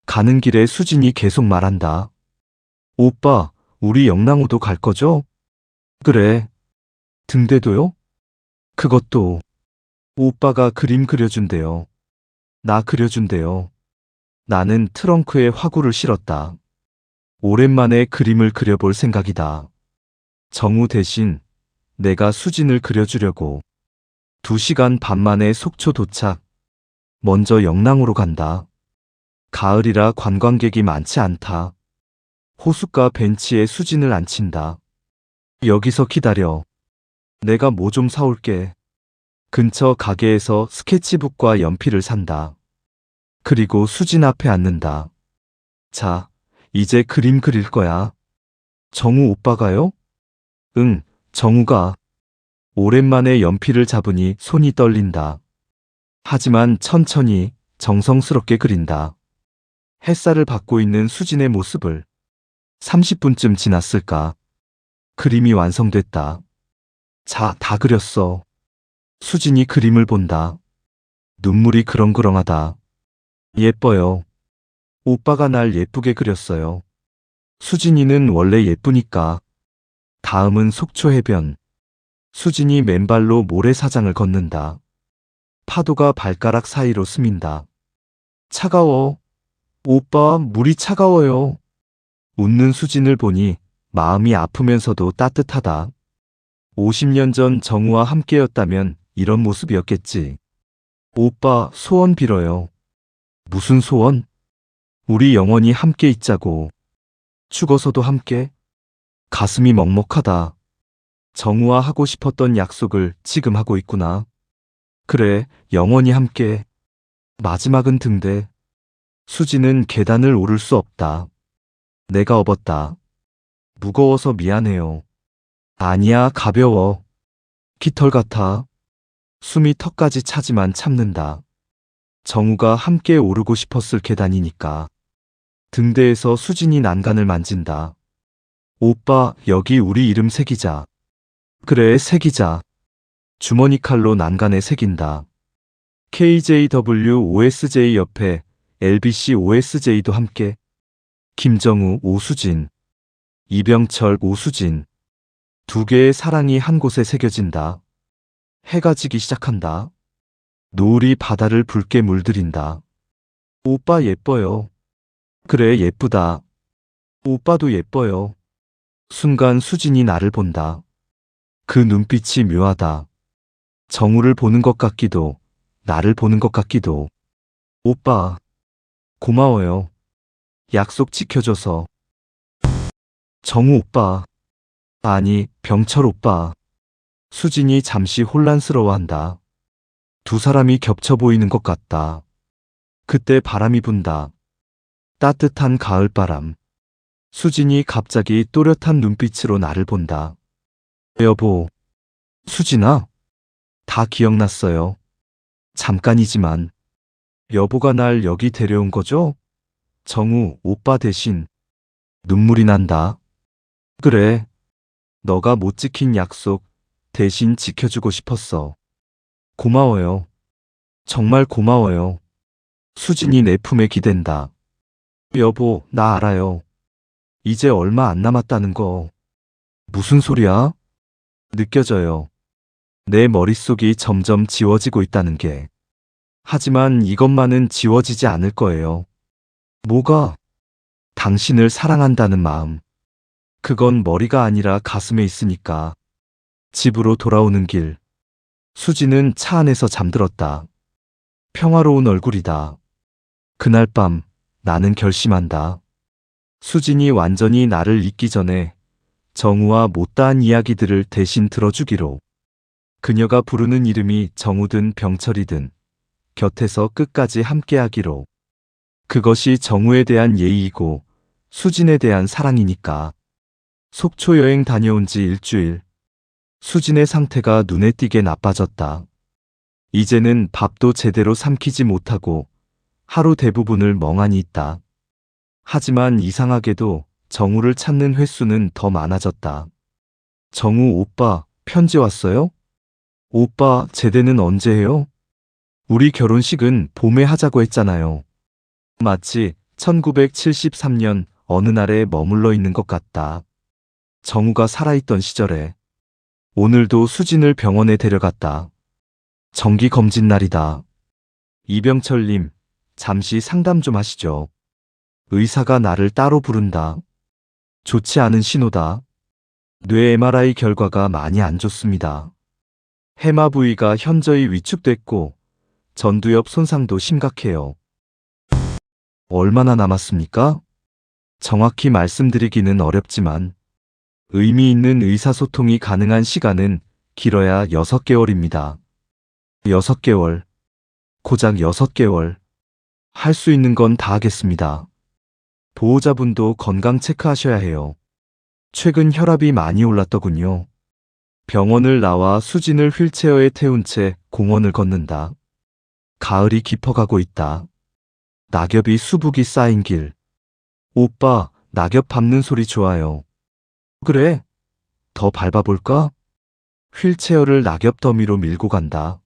가는 길에 수진이 계속 말한다. 오빠, 우리 영랑호도 갈 거죠? 그래. 등대도요? 그것도. 오빠가 그림 그려준대요. 나 그려준대요. 나는 트렁크에 화구를 실었다. 오랜만에 그림을 그려볼 생각이다. 정우 대신 내가 수진을 그려주려고. 2시간 반 만에 속초 도착. 먼저 영랑호로 간다. 가을이라 관광객이 많지 않다. 호숫가 벤치에 수진을 앉힌다. 여기서 기다려. 내가 뭐 좀 사올게. 근처 가게에서 스케치북과 연필을 산다. 그리고 수진 앞에 앉는다. 자, 이제 그림 그릴 거야. 정우 오빠가요? 응, 정우가. 오랜만에 연필을 잡으니 손이 떨린다. 하지만 천천히 정성스럽게 그린다. 햇살을 받고 있는 수진의 모습을. 30분쯤 지났을까. 그림이 완성됐다. 자, 다 그렸어. 수진이 그림을 본다. 눈물이 그렁그렁하다. 예뻐요. 오빠가 날 예쁘게 그렸어요. 수진이는 원래 예쁘니까. 다음은 속초 해변. 수진이 맨발로 모래사장을 걷는다. 파도가 발가락 사이로 스민다. 차가워. 오빠, 물이 차가워요. 웃는 수진을 보니 마음이 아프면서도 따뜻하다. 50년 전 정우와 함께였다면 이런 모습이었겠지. 오빠, 소원 빌어요. 무슨 소원? 우리 영원히 함께 있자고. 죽어서도 함께? 가슴이 먹먹하다. 정우와 하고 싶었던 약속을 지금 하고 있구나. 그래, 영원히 함께. 마지막은 등대. 수지는 계단을 오를 수 없다. 내가 업었다. 무거워서 미안해요. 아니야, 가벼워. 깃털 같아. 숨이 턱까지 차지만 참는다. 정우가 함께 오르고 싶었을 계단이니까. 등대에서 수진이 난간을 만진다. 오빠, 여기 우리 이름 새기자. 그래, 새기자. 주머니 칼로 난간에 새긴다. KJWOSJ 옆에 LBC OSJ도 함께. 김정우, 오수진, 이병철, 오수진. 두 개의 사랑이 한 곳에 새겨진다. 해가 지기 시작한다. 노을이 바다를 붉게 물들인다. 오빠 예뻐요. 그래, 예쁘다. 오빠도 예뻐요. 순간 수진이 나를 본다. 그 눈빛이 묘하다. 정우를 보는 것 같기도, 나를 보는 것 같기도. 오빠, 고마워요. 약속 지켜줘서. 정우 오빠. 아니, 병철 오빠. 수진이 잠시 혼란스러워한다. 두 사람이 겹쳐 보이는 것 같다. 그때 바람이 분다. 따뜻한 가을바람. 수진이 갑자기 또렷한 눈빛으로 나를 본다. 여보. 수진아. 다 기억났어요. 잠깐이지만. 여보가 날 여기 데려온 거죠? 정우 오빠 대신. 눈물이 난다. 그래. 너가 못 지킨 약속 대신 지켜주고 싶었어. 고마워요. 정말 고마워요. 수진이 내 품에 기댄다. 여보, 나 알아요. 이제 얼마 안 남았다는 거. 무슨 소리야? 느껴져요. 내 머릿속이 점점 지워지고 있다는 게. 하지만 이것만은 지워지지 않을 거예요. 뭐가? 당신을 사랑한다는 마음. 그건 머리가 아니라 가슴에 있으니까. 집으로 돌아오는 길. 수지는 차 안에서 잠들었다. 평화로운 얼굴이다. 그날 밤 나는 결심한다. 수진이 완전히 나를 잊기 전에 정우와 못다한 이야기들을 대신 들어주기로. 그녀가 부르는 이름이 정우든 병철이든 곁에서 끝까지 함께하기로. 그것이 정우에 대한 예의이고 수진에 대한 사랑이니까. 속초 여행 다녀온 지 일주일. 수진의 상태가 눈에 띄게 나빠졌다. 이제는 밥도 제대로 삼키지 못하고 하루 대부분을 멍하니 있다. 하지만 이상하게도 정우를 찾는 횟수는 더 많아졌다. 정우 오빠, 편지 왔어요? 오빠, 제대는 언제 해요? 우리 결혼식은 봄에 하자고 했잖아요. 마치 1973년 어느 날에 머물러 있는 것 같다. 정우가 살아있던 시절에. 오늘도 수진을 병원에 데려갔다. 정기검진 날이다. 이병철님, 잠시 상담 좀 하시죠. 의사가 나를 따로 부른다. 좋지 않은 신호다. 뇌 MRI 결과가 많이 안 좋습니다. 해마 부위가 현저히 위축됐고 전두엽 손상도 심각해요. 얼마나 남았습니까? 정확히 말씀드리기는 어렵지만 의미 있는 의사소통이 가능한 시간은 길어야 6개월입니다. 6개월. 고작 6개월. 할 수 있는 건 다 하겠습니다. 보호자분도 건강 체크하셔야 해요. 최근 혈압이 많이 올랐더군요. 병원을 나와 수진을 휠체어에 태운 채 공원을 걷는다. 가을이 깊어가고 있다. 낙엽이 수북이 쌓인 길. 오빠, 낙엽 밟는 소리 좋아요. 그래? 더 밟아볼까? 휠체어를 낙엽 더미로 밀고 간다.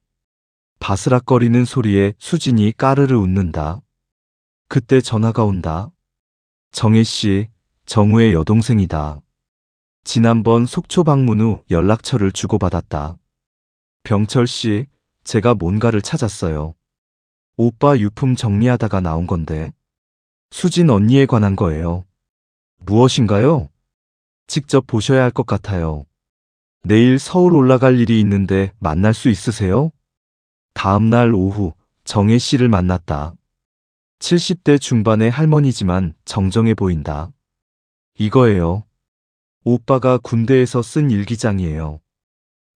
바스락거리는 소리에 수진이 까르르 웃는다. 그때 전화가 온다. 정혜 씨, 정우의 여동생이다. 지난번 속초 방문 후 연락처를 주고받았다. 병철 씨, 제가 뭔가를 찾았어요. 오빠 유품 정리하다가 나온 건데. 수진 언니에 관한 거예요. 무엇인가요? 직접 보셔야 할 것 같아요. 내일 서울 올라갈 일이 있는데 만날 수 있으세요? 다음 날 오후 정혜 씨를 만났다. 70대 중반의 할머니지만 정정해 보인다. 이거예요. 오빠가 군대에서 쓴 일기장이에요.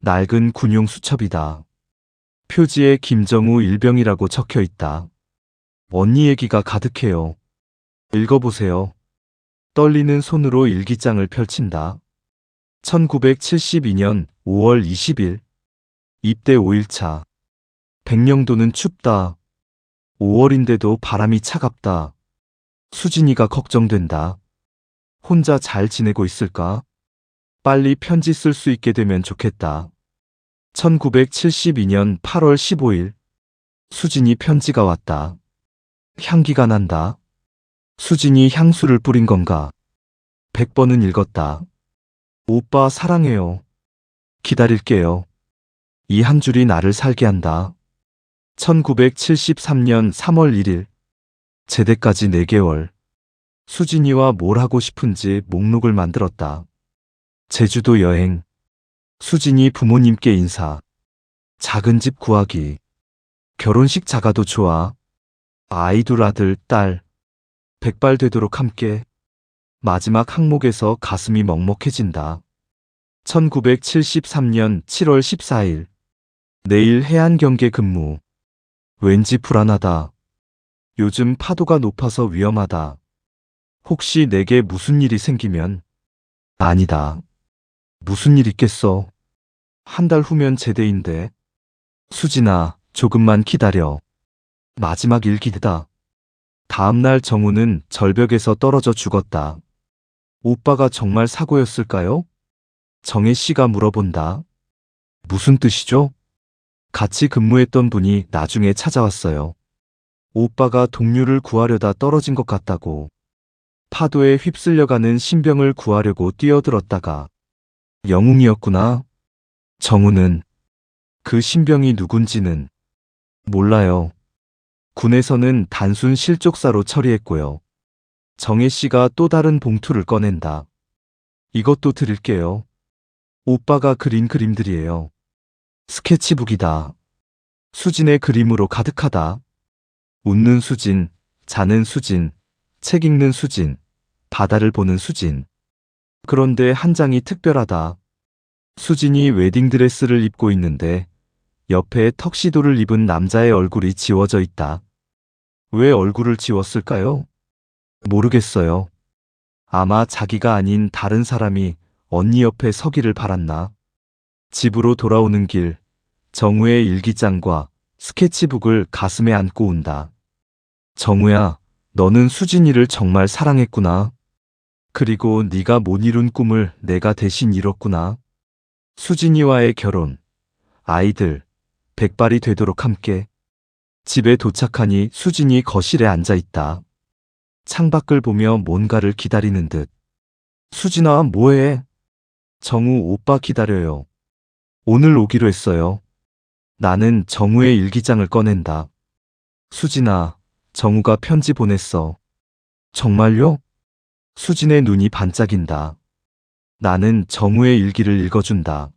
낡은 군용 수첩이다. 표지에 김정우 일병이라고 적혀 있다. 언니 얘기가 가득해요. 읽어보세요. 떨리는 손으로 일기장을 펼친다. 1972년 5월 20일. 입대 5일차. 백령도는 춥다. 5월인데도 바람이 차갑다. 수진이가 걱정된다. 혼자 잘 지내고 있을까? 빨리 편지 쓸 수 있게 되면 좋겠다. 1972년 8월 15일. 수진이 편지가 왔다. 향기가 난다. 수진이 향수를 뿌린 건가? 100번은 읽었다. 오빠 사랑해요. 기다릴게요. 이 한 줄이 나를 살게 한다. 1973년 3월 1일. 제대까지 4개월. 수진이와 뭘 하고 싶은지 목록을 만들었다. 제주도 여행. 수진이 부모님께 인사. 작은 집 구하기. 결혼식 작아도 좋아. 아이 둘 아들, 딸. 100발 되도록 함께. 마지막 항목에서 가슴이 먹먹해진다. 1973년 7월 14일. 내일 해안 경계 근무. 왠지 불안하다. 요즘 파도가 높아서 위험하다. 혹시 내게 무슨 일이 생기면? 아니다. 무슨 일 있겠어. 한 달 후면 제대인데. 수진아, 조금만 기다려. 마지막 일기다. 다음날 정우는 절벽에서 떨어져 죽었다. 오빠가 정말 사고였을까요? 정혜 씨가 물어본다. 무슨 뜻이죠? 같이 근무했던 분이 나중에 찾아왔어요. 오빠가 동료를 구하려다 떨어진 것 같다고. 파도에 휩쓸려가는 신병을 구하려고 뛰어들었다가 영웅이었구나. 정우는 그 신병이 누군지는 몰라요. 군에서는 단순 실족사로 처리했고요. 정혜 씨가 또 다른 봉투를 꺼낸다. 이것도 드릴게요. 오빠가 그린 그림들이에요. 스케치북이다. 수진의 그림으로 가득하다. 웃는 수진, 자는 수진, 책 읽는 수진, 바다를 보는 수진. 그런데 한 장이 특별하다. 수진이 웨딩드레스를 입고 있는데 옆에 턱시도를 입은 남자의 얼굴이 지워져 있다. 왜 얼굴을 지웠을까요? 모르겠어요. 아마 자기가 아닌 다른 사람이 언니 옆에 서기를 바랐나? 집으로 돌아오는 길, 정우의 일기장과 스케치북을 가슴에 안고 운다. 정우야, 너는 수진이를 정말 사랑했구나. 그리고 네가 못 이룬 꿈을 내가 대신 이뤘구나. 수진이와의 결혼, 아이들, 100발이 되도록 함께. 집에 도착하니 수진이 거실에 앉아 있다. 창밖을 보며 뭔가를 기다리는 듯. 수진아, 뭐해? 정우 오빠 기다려요. 오늘 오기로 했어요. 나는 정우의 일기장을 꺼낸다. 수진아, 정우가 편지 보냈어. 정말요? 수진의 눈이 반짝인다. 나는 정우의 일기를 읽어준다.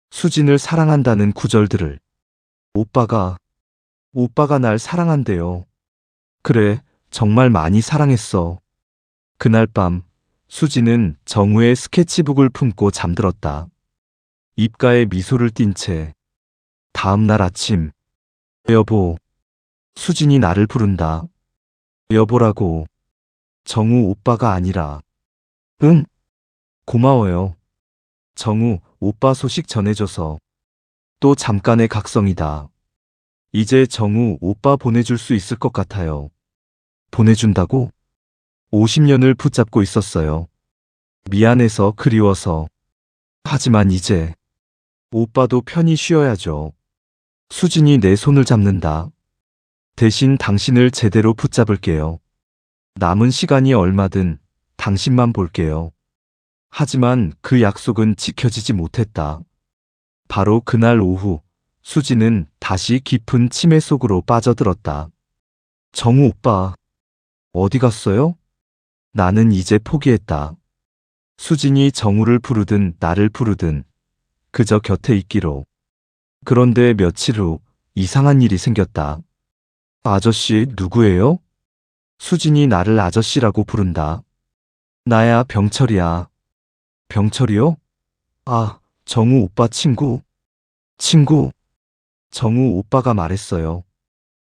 수진을 사랑한다는 구절들을. 오빠가 날 사랑한대요. 그래, 정말 많이 사랑했어. 그날 밤, 수진은 정우의 스케치북을 품고 잠들었다. 입가에 미소를 띤 채. 다음 날 아침. 여보. 수진이 나를 부른다. 여보라고. 정우 오빠가 아니라. 응? 고마워요. 정우, 오빠 소식 전해줘서. 또 잠깐의 각성이다. 이제 정우 오빠 보내줄 수 있을 것 같아요. 보내준다고? 50년을 붙잡고 있었어요. 미안해서 그리워서. 하지만 이제 오빠도 편히 쉬어야죠. 수진이 내 손을 잡는다. 대신 당신을 제대로 붙잡을게요. 남은 시간이 얼마든 당신만 볼게요. 하지만 그 약속은 지켜지지 못했다. 바로 그날 오후, 수진은 다시 깊은 치매 속으로 빠져들었다. 정우 오빠, 어디 갔어요? 나는 이제 포기했다. 수진이 정우를 부르든 나를 부르든 그저 곁에 있기로. 그런데 며칠 후 이상한 일이 생겼다. 아저씨 누구예요? 수진이 나를 아저씨라고 부른다. 나야 병철이야. 병철이요? 아, 정우 오빠 친구. 친구. 정우 오빠가 말했어요.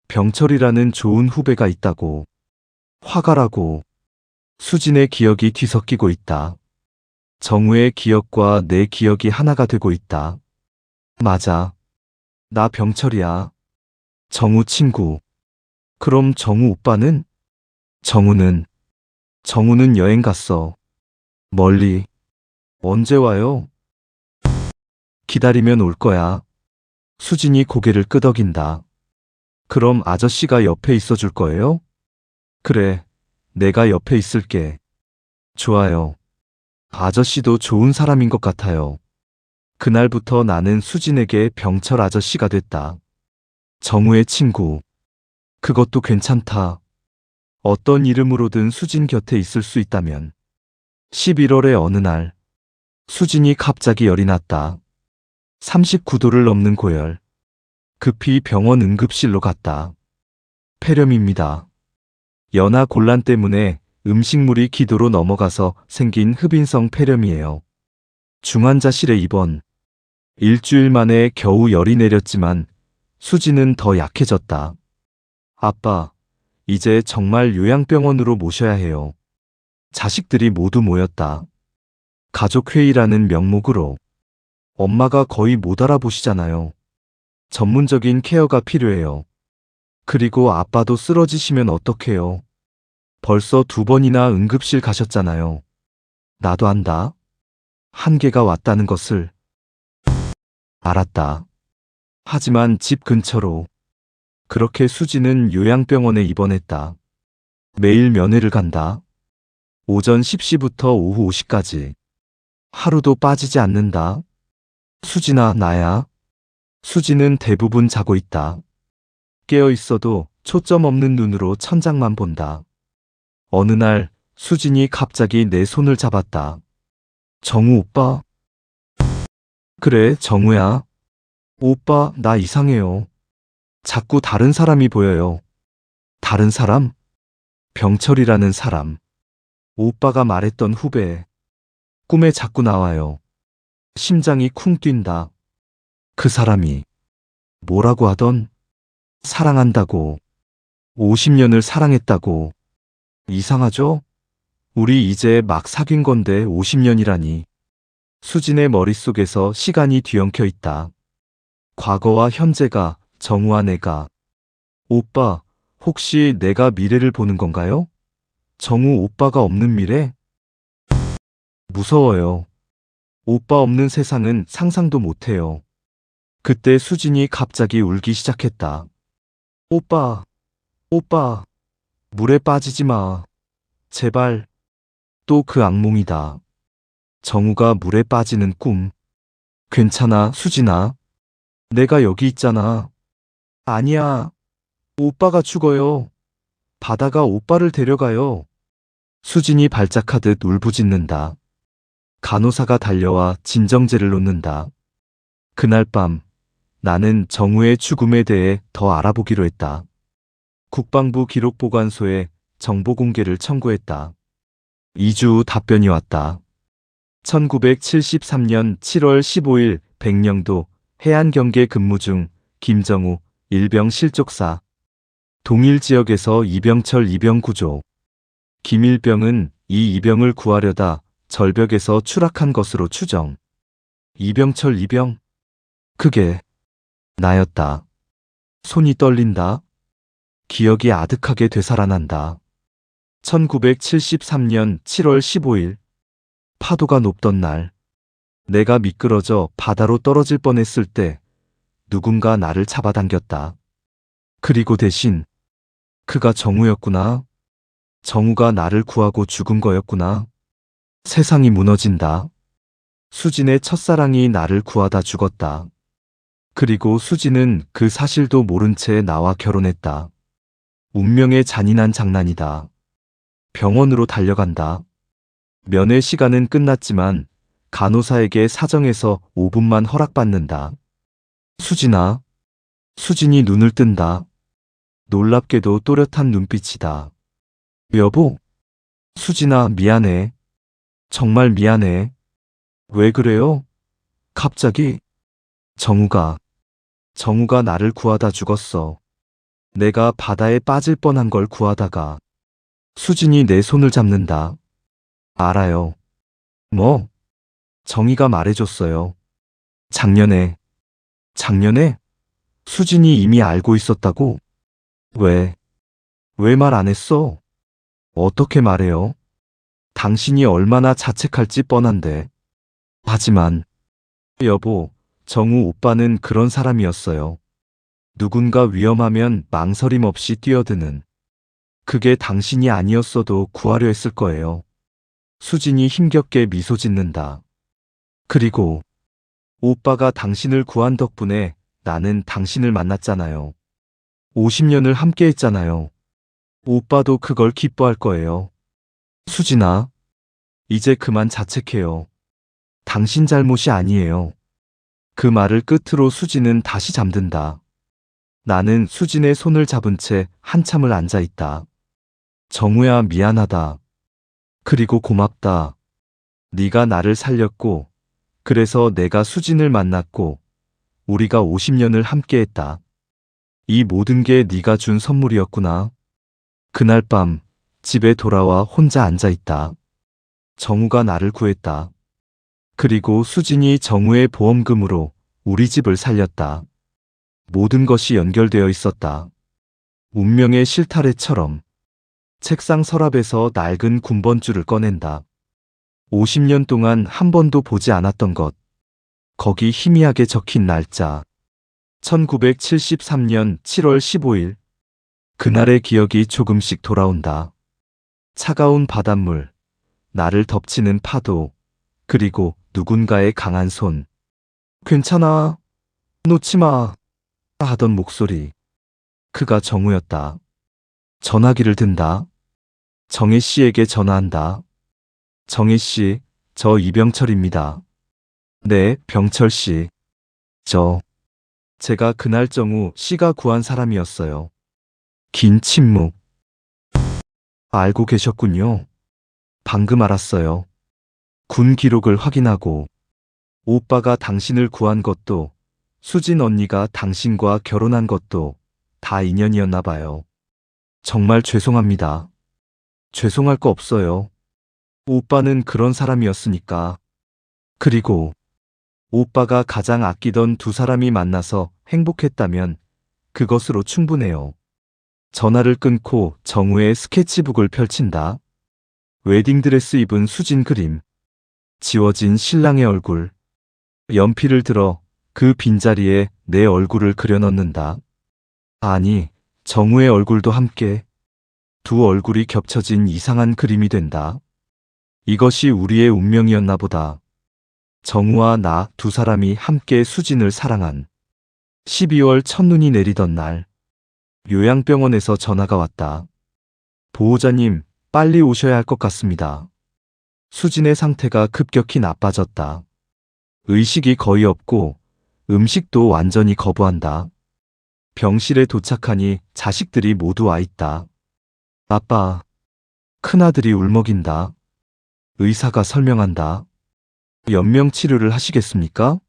병철이라는 좋은 후배가 있다고. 화가라고. 수진의 기억이 뒤섞이고 있다. 정우의 기억과 내 기억이 하나가 되고 있다. 맞아. 나 병철이야. 정우 친구. 그럼 정우 오빠는? 정우는 여행 갔어. 멀리. 언제 와요? 기다리면 올 거야. 수진이 고개를 끄덕인다. 그럼 아저씨가 옆에 있어 줄 거예요? 그래, 내가 옆에 있을게. 좋아요. 아저씨도 좋은 사람인 것 같아요. 그날부터 나는 수진에게 병철 아저씨가 됐다. 정우의 친구. 그것도 괜찮다. 어떤 이름으로든 수진 곁에 있을 수 있다면. 11월의 어느 날, 수진이 갑자기 열이 났다. 39도를 넘는 고열. 급히 병원 응급실로 갔다. 폐렴입니다. 연하 곤란 때문에 음식물이 기도로 넘어가서 생긴 흡인성 폐렴이에요. 중환자실에 입원. 일주일 만에 겨우 열이 내렸지만 수지는 더 약해졌다. 아빠, 이제 정말 요양병원으로 모셔야 해요. 자식들이 모두 모였다. 가족회의라는 명목으로. 엄마가 거의 못 알아보시잖아요. 전문적인 케어가 필요해요. 그리고 아빠도 쓰러지시면 어떡해요. 벌써 2번이나 응급실 가셨잖아요. 나도 안다. 한계가 왔다는 것을 알았다. 하지만 집 근처로. 그렇게 수지는 요양병원에 입원했다. 매일 면회를 간다. 오전 10시부터 오후 5시까지. 하루도 빠지지 않는다. 수진아, 나야. 수지는 대부분 자고 있다. 깨어 있어도 초점 없는 눈으로 천장만 본다. 어느 날 수진이 갑자기 내 손을 잡았다. 정우 오빠? 그래, 정우야. 오빠, 나 이상해요. 자꾸 다른 사람이 보여요. 다른 사람? 병철이라는 사람. 오빠가 말했던 후배. 꿈에 자꾸 나와요. 심장이 쿵 뛴다. 그 사람이 뭐라고 하던? 사랑한다고. 50년을 사랑했다고. 이상하죠? 우리 이제 막 사귄 건데 50년이라니. 수진의 머릿속에서 시간이 뒤엉켜 있다. 과거와 현재가, 정우와 내가. 오빠, 혹시 내가 미래를 보는 건가요? 정우 오빠가 없는 미래? 무서워요. 오빠 없는 세상은 상상도 못해요. 그때 수진이 갑자기 울기 시작했다. 오빠, 오빠, 물에 빠지지 마. 제발. 또 그 악몽이다. 정우가 물에 빠지는 꿈. 괜찮아, 수진아. 내가 여기 있잖아. 아니야. 오빠가 죽어요. 바다가 오빠를 데려가요. 수진이 발작하듯 울부짖는다. 간호사가 달려와 진정제를 놓는다. 그날 밤 나는 정우의 죽음에 대해 더 알아보기로 했다. 국방부 기록보관소에 정보 공개를 청구했다. 2주 후 답변이 왔다. 1973년 7월 15일 백령도 해안경계 근무 중 김정우 일병 실족사. 동일 지역에서 이병철 이병 구조. 김일병은 이 이병을 구하려다 절벽에서 추락한 것으로 추정. 이병철 이병? 그게 나였다. 손이 떨린다. 기억이 아득하게 되살아난다. 1973년 7월 15일. 파도가 높던 날. 내가 미끄러져 바다로 떨어질 뻔했을 때 누군가 나를 잡아당겼다. 그리고 대신 그가 정우였구나. 정우가 나를 구하고 죽은 거였구나. 세상이 무너진다. 수진의 첫사랑이 나를 구하다 죽었다. 그리고 수진은 그 사실도 모른 채 나와 결혼했다. 운명의 잔인한 장난이다. 병원으로 달려간다. 면회 시간은 끝났지만 간호사에게 사정해서 5분만 허락받는다. 수진아. 수진이 눈을 뜬다. 놀랍게도 또렷한 눈빛이다. 여보. 수진아, 미안해. 정말 미안해. 왜 그래요? 갑자기. 정우가 나를 구하다 죽었어. 내가 바다에 빠질 뻔한 걸 구하다가. 수진이 내 손을 잡는다. 알아요. 뭐? 정희가 말해줬어요. 작년에. 작년에? 수진이 이미 알고 있었다고? 왜 말 안 했어? 어떻게 말해요? 당신이 얼마나 자책할지 뻔한데. 하지만, 여보, 정우 오빠는 그런 사람이었어요. 누군가 위험하면 망설임 없이 뛰어드는. 그게 당신이 아니었어도 구하려 했을 거예요. 수진이 힘겹게 미소 짓는다. 그리고 오빠가 당신을 구한 덕분에 나는 당신을 만났잖아요. 50년을 함께 했잖아요. 오빠도 그걸 기뻐할 거예요. 수진아, 이제 그만 자책해요. 당신 잘못이 아니에요. 그 말을 끝으로 수진은 다시 잠든다. 나는 수진의 손을 잡은 채 한참을 앉아 있다. 정우야, 미안하다. 그리고 고맙다. 네가 나를 살렸고, 그래서 내가 수진을 만났고, 우리가 50년을 함께했다. 이 모든 게 네가 준 선물이었구나. 그날 밤 집에 돌아와 혼자 앉아 있다. 정우가 나를 구했다. 그리고 수진이 정우의 보험금으로 우리 집을 살렸다. 모든 것이 연결되어 있었다. 운명의 실타래처럼. 책상 서랍에서 낡은 군번줄을 꺼낸다. 50년 동안 한 번도 보지 않았던 것. 거기 희미하게 적힌 날짜. 1973년 7월 15일. 그날의 기억이 조금씩 돌아온다. 차가운 바닷물, 나를 덮치는 파도, 그리고 누군가의 강한 손. 괜찮아. 놓지 마. 하던 목소리. 그가 정우였다. 전화기를 든다. 정혜 씨에게 전화한다. 정혜 씨, 저 이병철입니다. 네, 병철 씨. 제가 그날 정우 씨가 구한 사람이었어요. 긴 침묵. 알고 계셨군요. 방금 알았어요. 군 기록을 확인하고 오빠가 당신을 구한 것도 수진 언니가 당신과 결혼한 것도 다 인연이었나 봐요. 정말 죄송합니다. 죄송할 거 없어요. 오빠는 그런 사람이었으니까. 그리고 오빠가 가장 아끼던 두 사람이 만나서 행복했다면 그것으로 충분해요. 전화를 끊고 정우의 스케치북을 펼친다. 웨딩드레스 입은 수진 그림. 지워진 신랑의 얼굴. 연필을 들어 그 빈자리에 내 얼굴을 그려넣는다. 아니, 정우의 얼굴도 함께. 두 얼굴이 겹쳐진 이상한 그림이 된다. 이것이 우리의 운명이었나 보다. 정우와 나 두 사람이 함께 수진을 사랑한 12월 첫눈이 내리던 날. 요양병원에서 전화가 왔다. 보호자님, 빨리 오셔야 할 것 같습니다. 수진의 상태가 급격히 나빠졌다. 의식이 거의 없고 음식도 완전히 거부한다. 병실에 도착하니 자식들이 모두 와 있다. 아빠, 큰아들이 울먹인다. 의사가 설명한다. 연명 치료를 하시겠습니까?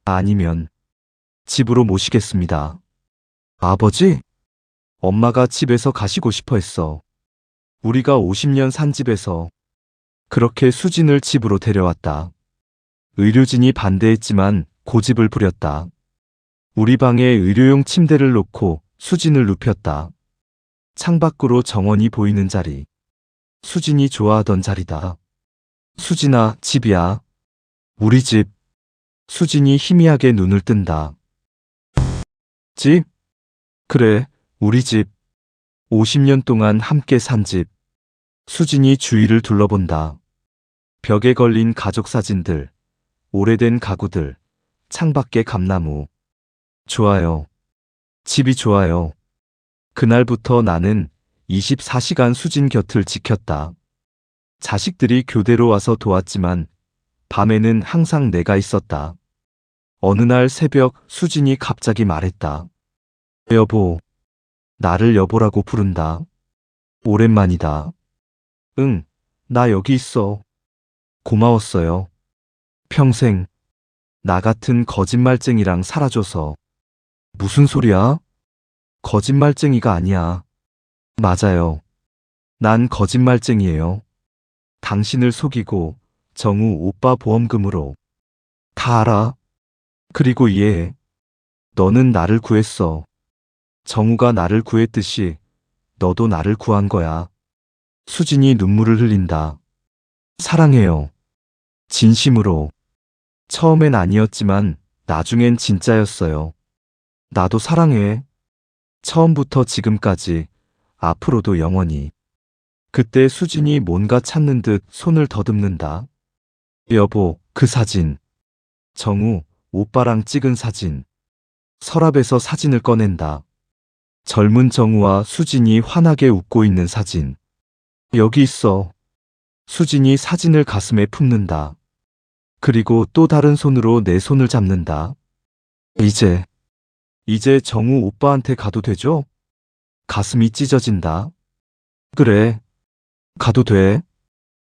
아니면 집으로 모시겠습니다. 아버지? 엄마가 집에서 가시고 싶어 했어. 우리가 50년 산 집에서. 그렇게 수진을 집으로 데려왔다. 의료진이 반대했지만 고집을 부렸다. 우리 방에 의료용 침대를 놓고 수진을 눕혔다. 창밖으로 정원이 보이는 자리. 수진이 좋아하던 자리다. 수진아, 집이야. 우리 집. 수진이 희미하게 눈을 뜬다. 집? 그래, 우리 집. 50년 동안 함께 산 집. 수진이 주위를 둘러본다. 벽에 걸린 가족 사진들, 오래된 가구들, 창밖에 감나무. 좋아요. 집이 좋아요. 그날부터 나는 24시간 수진 곁을 지켰다. 자식들이 교대로 와서 도왔지만 밤에는 항상 내가 있었다. 어느 날 새벽 수진이 갑자기 말했다. 여보, 나를 여보라고 부른다. 오랜만이다. 응, 나 여기 있어. 고마웠어요. 평생 나 같은 거짓말쟁이랑 살아줘서. 무슨 소리야? 거짓말쟁이가 아니야. 맞아요. 난 거짓말쟁이에요. 당신을 속이고 정우 오빠 보험금으로. 다 알아. 그리고 이해해. 너는 나를 구했어. 정우가 나를 구했듯이 너도 나를 구한 거야. 수진이 눈물을 흘린다. 사랑해요. 진심으로. 처음엔 아니었지만 나중엔 진짜였어요. 나도 사랑해. 처음부터 지금까지 앞으로도 영원히. 그때 수진이 뭔가 찾는 듯 손을 더듬는다. 여보, 그 사진. 정우, 오빠랑 찍은 사진. 서랍에서 사진을 꺼낸다. 젊은 정우와 수진이 환하게 웃고 있는 사진. 여기 있어. 수진이 사진을 가슴에 품는다. 그리고 또 다른 손으로 내 손을 잡는다. 이제 정우 오빠한테 가도 되죠? 가슴이 찢어진다. 그래, 가도 돼.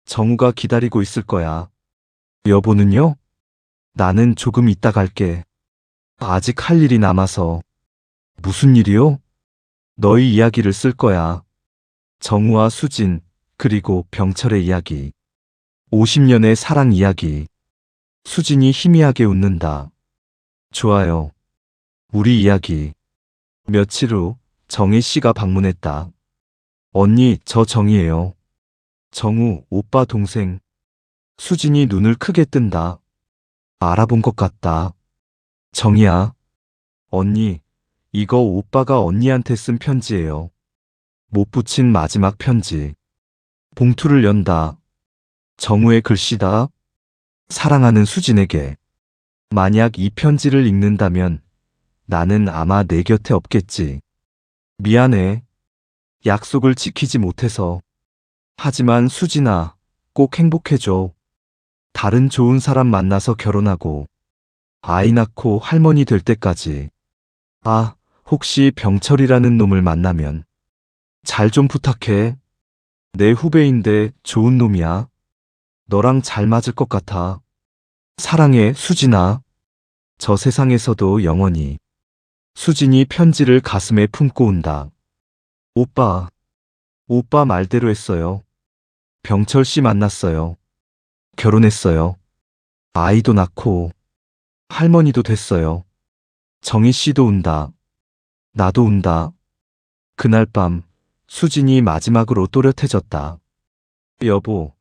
정우가 기다리고 있을 거야. 여보는요? 나는 조금 이따 갈게. 아직 할 일이 남아서. 무슨 일이요? 너희 이야기를 쓸 거야. 정우와 수진, 그리고 병철의 이야기. 50년의 사랑 이야기. 수진이 희미하게 웃는다. 좋아요. 우리 이야기. 며칠 후 정희 씨가 방문했다. 언니, 저 정희예요. 정우, 오빠 동생. 수진이 눈을 크게 뜬다. 알아본 것 같다. 정희야. 언니, 이거 오빠가 언니한테 쓴 편지예요. 못 붙인 마지막 편지. 봉투를 연다. 정우의 글씨다. 사랑하는 수진에게. 만약 이 편지를 읽는다면 나는 아마 내 곁에 없겠지. 미안해. 약속을 지키지 못해서. 하지만 수진아, 꼭 행복해져. 다른 좋은 사람 만나서 결혼하고 아이 낳고 할머니 될 때까지. 아, 혹시 병철이라는 놈을 만나면 잘 좀 부탁해. 내 후배인데 좋은 놈이야. 너랑 잘 맞을 것 같아. 사랑해, 수진아. 저 세상에서도 영원히. 수진이 편지를 가슴에 품고 온다. 오빠 말대로 했어요. 병철 씨 만났어요. 결혼했어요. 아이도 낳고 할머니도 됐어요. 정희 씨도 운다. 나도 운다. 그날 밤 수진이 마지막으로 또렷해졌다. 여보,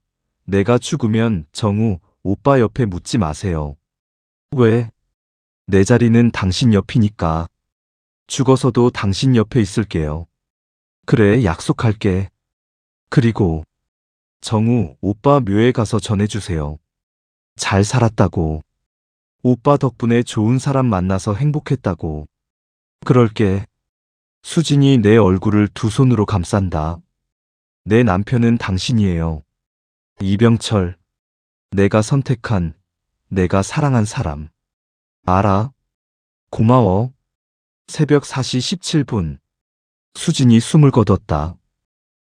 내가 죽으면 정우, 오빠 옆에 묻지 마세요. 왜? 내 자리는 당신 옆이니까. 죽어서도 당신 옆에 있을게요. 그래, 약속할게. 그리고 정우, 오빠 묘에 가서 전해주세요. 잘 살았다고. 오빠 덕분에 좋은 사람 만나서 행복했다고. 그럴게. 수진이 내 얼굴을 두 손으로 감싼다. 내 남편은 당신이에요. 이병철. 내가 선택한, 내가 사랑한 사람. 알아. 고마워. 새벽 4시 17분. 수진이 숨을 거뒀다.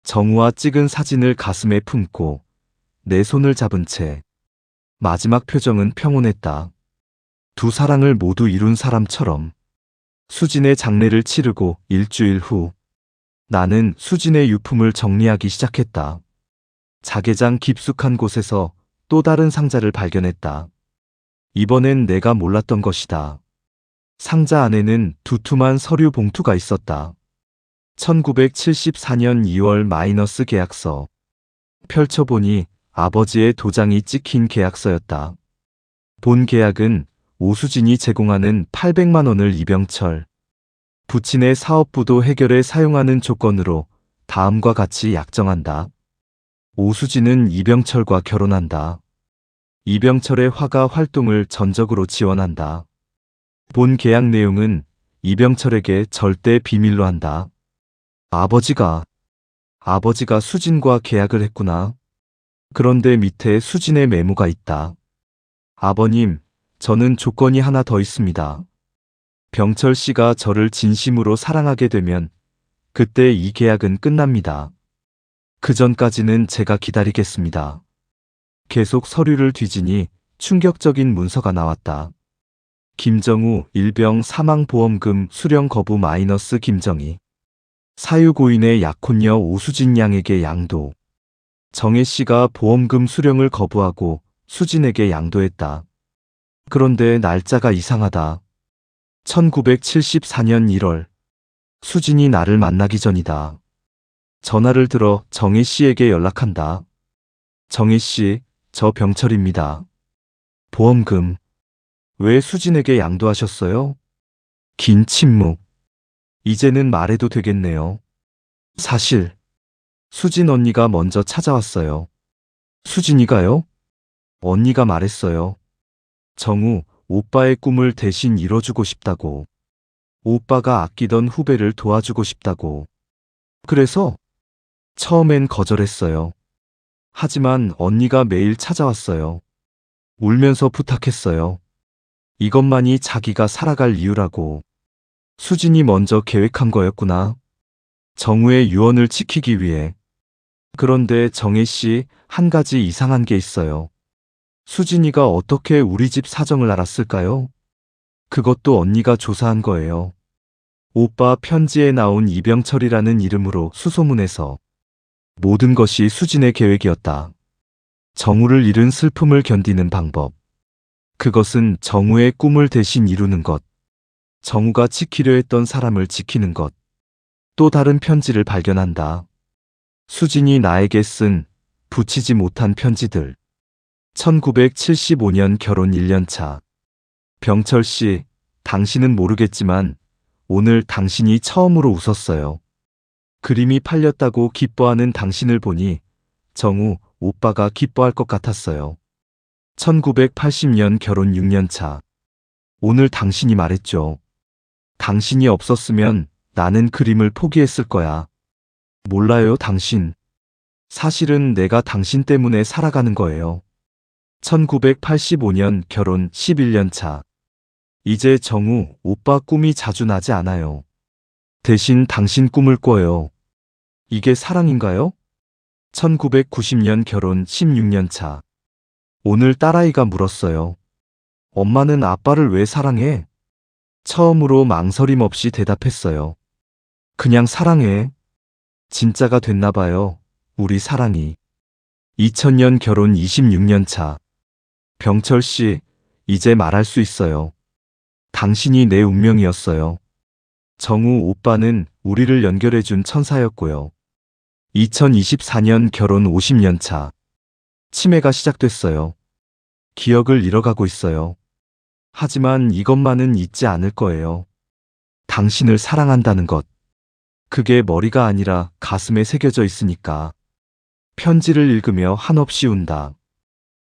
정우와 찍은 사진을 가슴에 품고 내 손을 잡은 채. 마지막 표정은 평온했다. 두 사랑을 모두 이룬 사람처럼. 수진의 장례를 치르고 일주일 후 나는 수진의 유품을 정리하기 시작했다. 자개장 깊숙한 곳에서 또 다른 상자를 발견했다. 이번엔 내가 몰랐던 것이다. 상자 안에는 두툼한 서류 봉투가 있었다. 1974년 2월 마이너스 계약서. 펼쳐보니 아버지의 도장이 찍힌 계약서였다. 본 계약은 오수진이 제공하는 800만 원을 이병철, 부친의 사업부도 해결에 사용하는 조건으로 다음과 같이 약정한다. 오수진은 이병철과 결혼한다. 이병철의 화가 활동을 전적으로 지원한다. 본 계약 내용은 이병철에게 절대 비밀로 한다. 아버지가 수진과 계약을 했구나. 그런데 밑에 수진의 메모가 있다. 아버님, 저는 조건이 하나 더 있습니다. 병철 씨가 저를 진심으로 사랑하게 되면 그때 이 계약은 끝납니다. 그 전까지는 제가 기다리겠습니다. 계속 서류를 뒤지니 충격적인 문서가 나왔다. 김정우 일병 사망보험금 수령 거부 마이너스 김정희. 사유고인의 약혼녀 오수진 양에게 양도. 정혜 씨가 보험금 수령을 거부하고 수진에게 양도했다. 그런데 날짜가 이상하다. 1974년 1월. 수진이 나를 만나기 전이다. 전화를 들어 정혜 씨에게 연락한다. 정혜 씨, 저 병철입니다. 보험금. 왜 수진에게 양도하셨어요? 긴 침묵. 이제는 말해도 되겠네요. 사실 수진 언니가 먼저 찾아왔어요. 수진이가요? 언니가 말했어요. 정우, 오빠의 꿈을 대신 이뤄주고 싶다고. 오빠가 아끼던 후배를 도와주고 싶다고. 그래서 처음엔 거절했어요. 하지만 언니가 매일 찾아왔어요. 울면서 부탁했어요. 이것만이 자기가 살아갈 이유라고. 수진이 먼저 계획한 거였구나. 정우의 유언을 지키기 위해. 그런데 정혜 씨, 한 가지 이상한 게 있어요. 수진이가 어떻게 우리 집 사정을 알았을까요? 그것도 언니가 조사한 거예요. 오빠 편지에 나온 이병철이라는 이름으로 수소문해서. 모든 것이 수진의 계획이었다. 정우를 잃은 슬픔을 견디는 방법. 그것은 정우의 꿈을 대신 이루는 것. 정우가 지키려 했던 사람을 지키는 것. 또 다른 편지를 발견한다. 수진이 나에게 쓴 붙이지 못한 편지들. 1975년 결혼 1년 차. 병철 씨, 당신은 모르겠지만 오늘 당신이 처음으로 웃었어요. 그림이 팔렸다고 기뻐하는 당신을 보니 정우, 오빠가 기뻐할 것 같았어요. 1980년 결혼 6년 차. 오늘 당신이 말했죠. 당신이 없었으면 나는 그림을 포기했을 거야. 몰라요, 당신. 사실은 내가 당신 때문에 살아가는 거예요. 1985년 결혼 11년 차. 이제 정우, 오빠 꿈이 자주 나지 않아요. 대신 당신 꿈을 꿔요. 이게 사랑인가요? 1990년 결혼 16년 차. 오늘 딸아이가 물었어요. 엄마는 아빠를 왜 사랑해? 처음으로 망설임 없이 대답했어요. 그냥 사랑해. 진짜가 됐나 봐요. 우리 사랑이. 2000년 결혼 26년 차. 병철 씨, 이제 말할 수 있어요. 당신이 내 운명이었어요. 정우 오빠는 우리를 연결해준 천사였고요. 2024년 결혼 50년 차. 치매가 시작됐어요. 기억을 잃어가고 있어요. 하지만 이것만은 잊지 않을 거예요. 당신을 사랑한다는 것. 그게 머리가 아니라 가슴에 새겨져 있으니까. 편지를 읽으며 한없이 운다.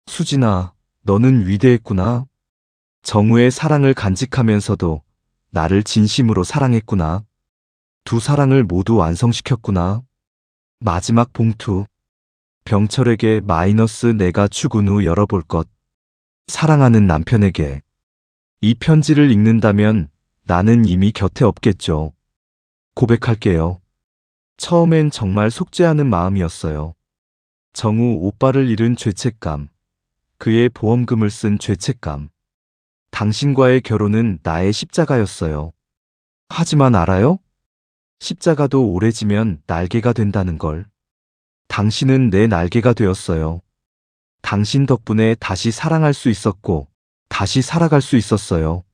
수진아, 너는 위대했구나. 정우의 사랑을 간직하면서도 나를 진심으로 사랑했구나. 두 사랑을 모두 완성시켰구나. 마지막 봉투. 병철에게 마이너스 내가 죽은 후 열어볼 것. 사랑하는 남편에게. 이 편지를 읽는다면 나는 이미 곁에 없겠죠. 고백할게요. 처음엔 정말 속죄하는 마음이었어요. 정우 오빠를 잃은 죄책감. 그의 보험금을 쓴 죄책감. 당신과의 결혼은 나의 십자가였어요. 하지만 알아요? 십자가도 오래 지면 날개가 된다는 걸. 당신은 내 날개가 되었어요. 당신 덕분에 다시 사랑할 수 있었고, 다시 살아갈 수 있었어요.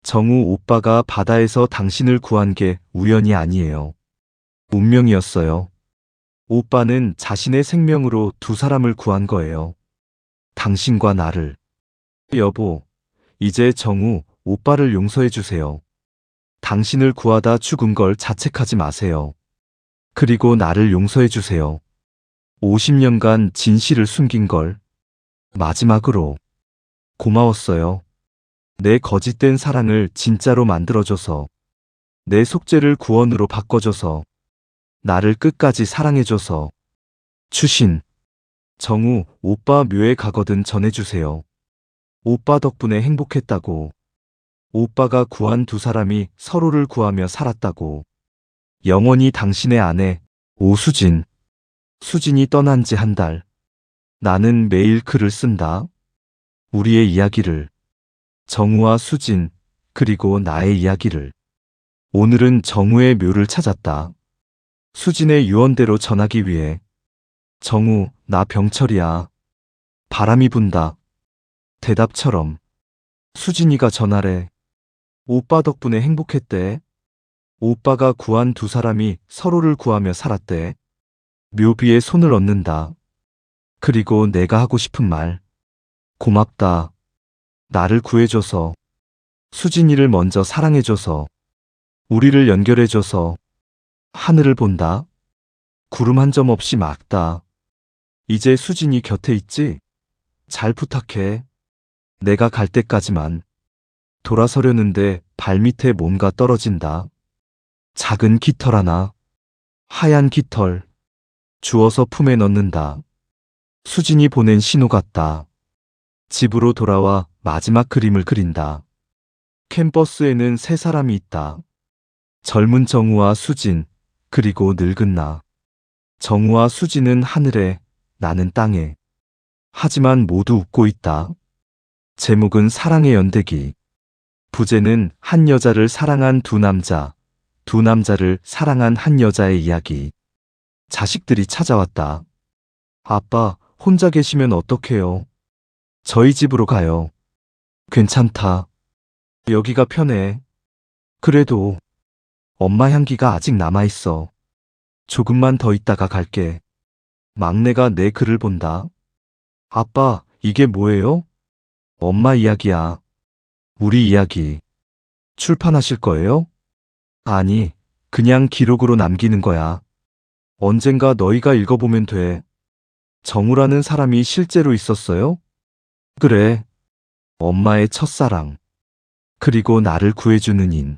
정우 오빠가 바다에서 당신을 구한 게 우연이 아니에요. 운명이었어요. 오빠는 자신의 생명으로 두 사람을 구한 거예요. 당신과 나를. 여보, 이제 정우 오빠를 용서해 주세요. 당신을 구하다 죽은 걸 자책하지 마세요. 그리고 나를 용서해 주세요. 50년간 진실을 숨긴 걸. 마지막으로. 고마웠어요. 내 거짓된 사랑을 진짜로 만들어줘서. 내 속죄를 구원으로 바꿔줘서. 나를 끝까지 사랑해줘서. 추신. 정우, 오빠 묘에 가거든 전해주세요. 오빠 덕분에 행복했다고. 오빠가 구한 두 사람이 서로를 구하며 살았다고. 영원히 당신의 아내, 오수진. 수진이 떠난 지 한 달. 나는 매일 글을 쓴다. 우리의 이야기를. 정우와 수진, 그리고 나의 이야기를. 오늘은 정우의 묘를 찾았다. 수진의 유언대로 전하기 위해. 정우, 나 병철이야. 바람이 분다. 대답처럼. 수진이가 전하래. 오빠 덕분에 행복했대. 오빠가 구한 두 사람이 서로를 구하며 살았대. 묘비에 손을 얹는다. 그리고 내가 하고 싶은 말. 고맙다. 나를 구해줘서. 수진이를 먼저 사랑해줘서. 우리를 연결해줘서. 하늘을 본다. 구름 한 점 없이 맑다. 이제 수진이 곁에 있지? 잘 부탁해. 내가 갈 때까지만. 돌아서려는데 발밑에 뭔가 떨어진다. 작은 깃털 하나. 하얀 깃털. 주워서 품에 넣는다. 수진이 보낸 신호 같다. 집으로 돌아와 마지막 그림을 그린다. 캠퍼스에는 세 사람이 있다. 젊은 정우와 수진, 그리고 늙은 나. 정우와 수진은 하늘에, 나는 땅에. 하지만 모두 웃고 있다. 제목은 사랑의 연대기. 부제는 한 여자를 사랑한 두 남자, 두 남자를 사랑한 한 여자의 이야기. 자식들이 찾아왔다. 아빠, 혼자 계시면 어떡해요? 저희 집으로 가요. 괜찮다. 여기가 편해. 그래도 엄마 향기가 아직 남아있어. 조금만 더 있다가 갈게. 막내가 내 글을 본다. 아빠, 이게 뭐예요? 엄마 이야기야. 우리 이야기. 출판하실 거예요? 아니, 그냥 기록으로 남기는 거야. 언젠가 너희가 읽어보면 돼. 정우라는 사람이 실제로 있었어요? 그래. 엄마의 첫사랑. 그리고 나를 구해주는 인.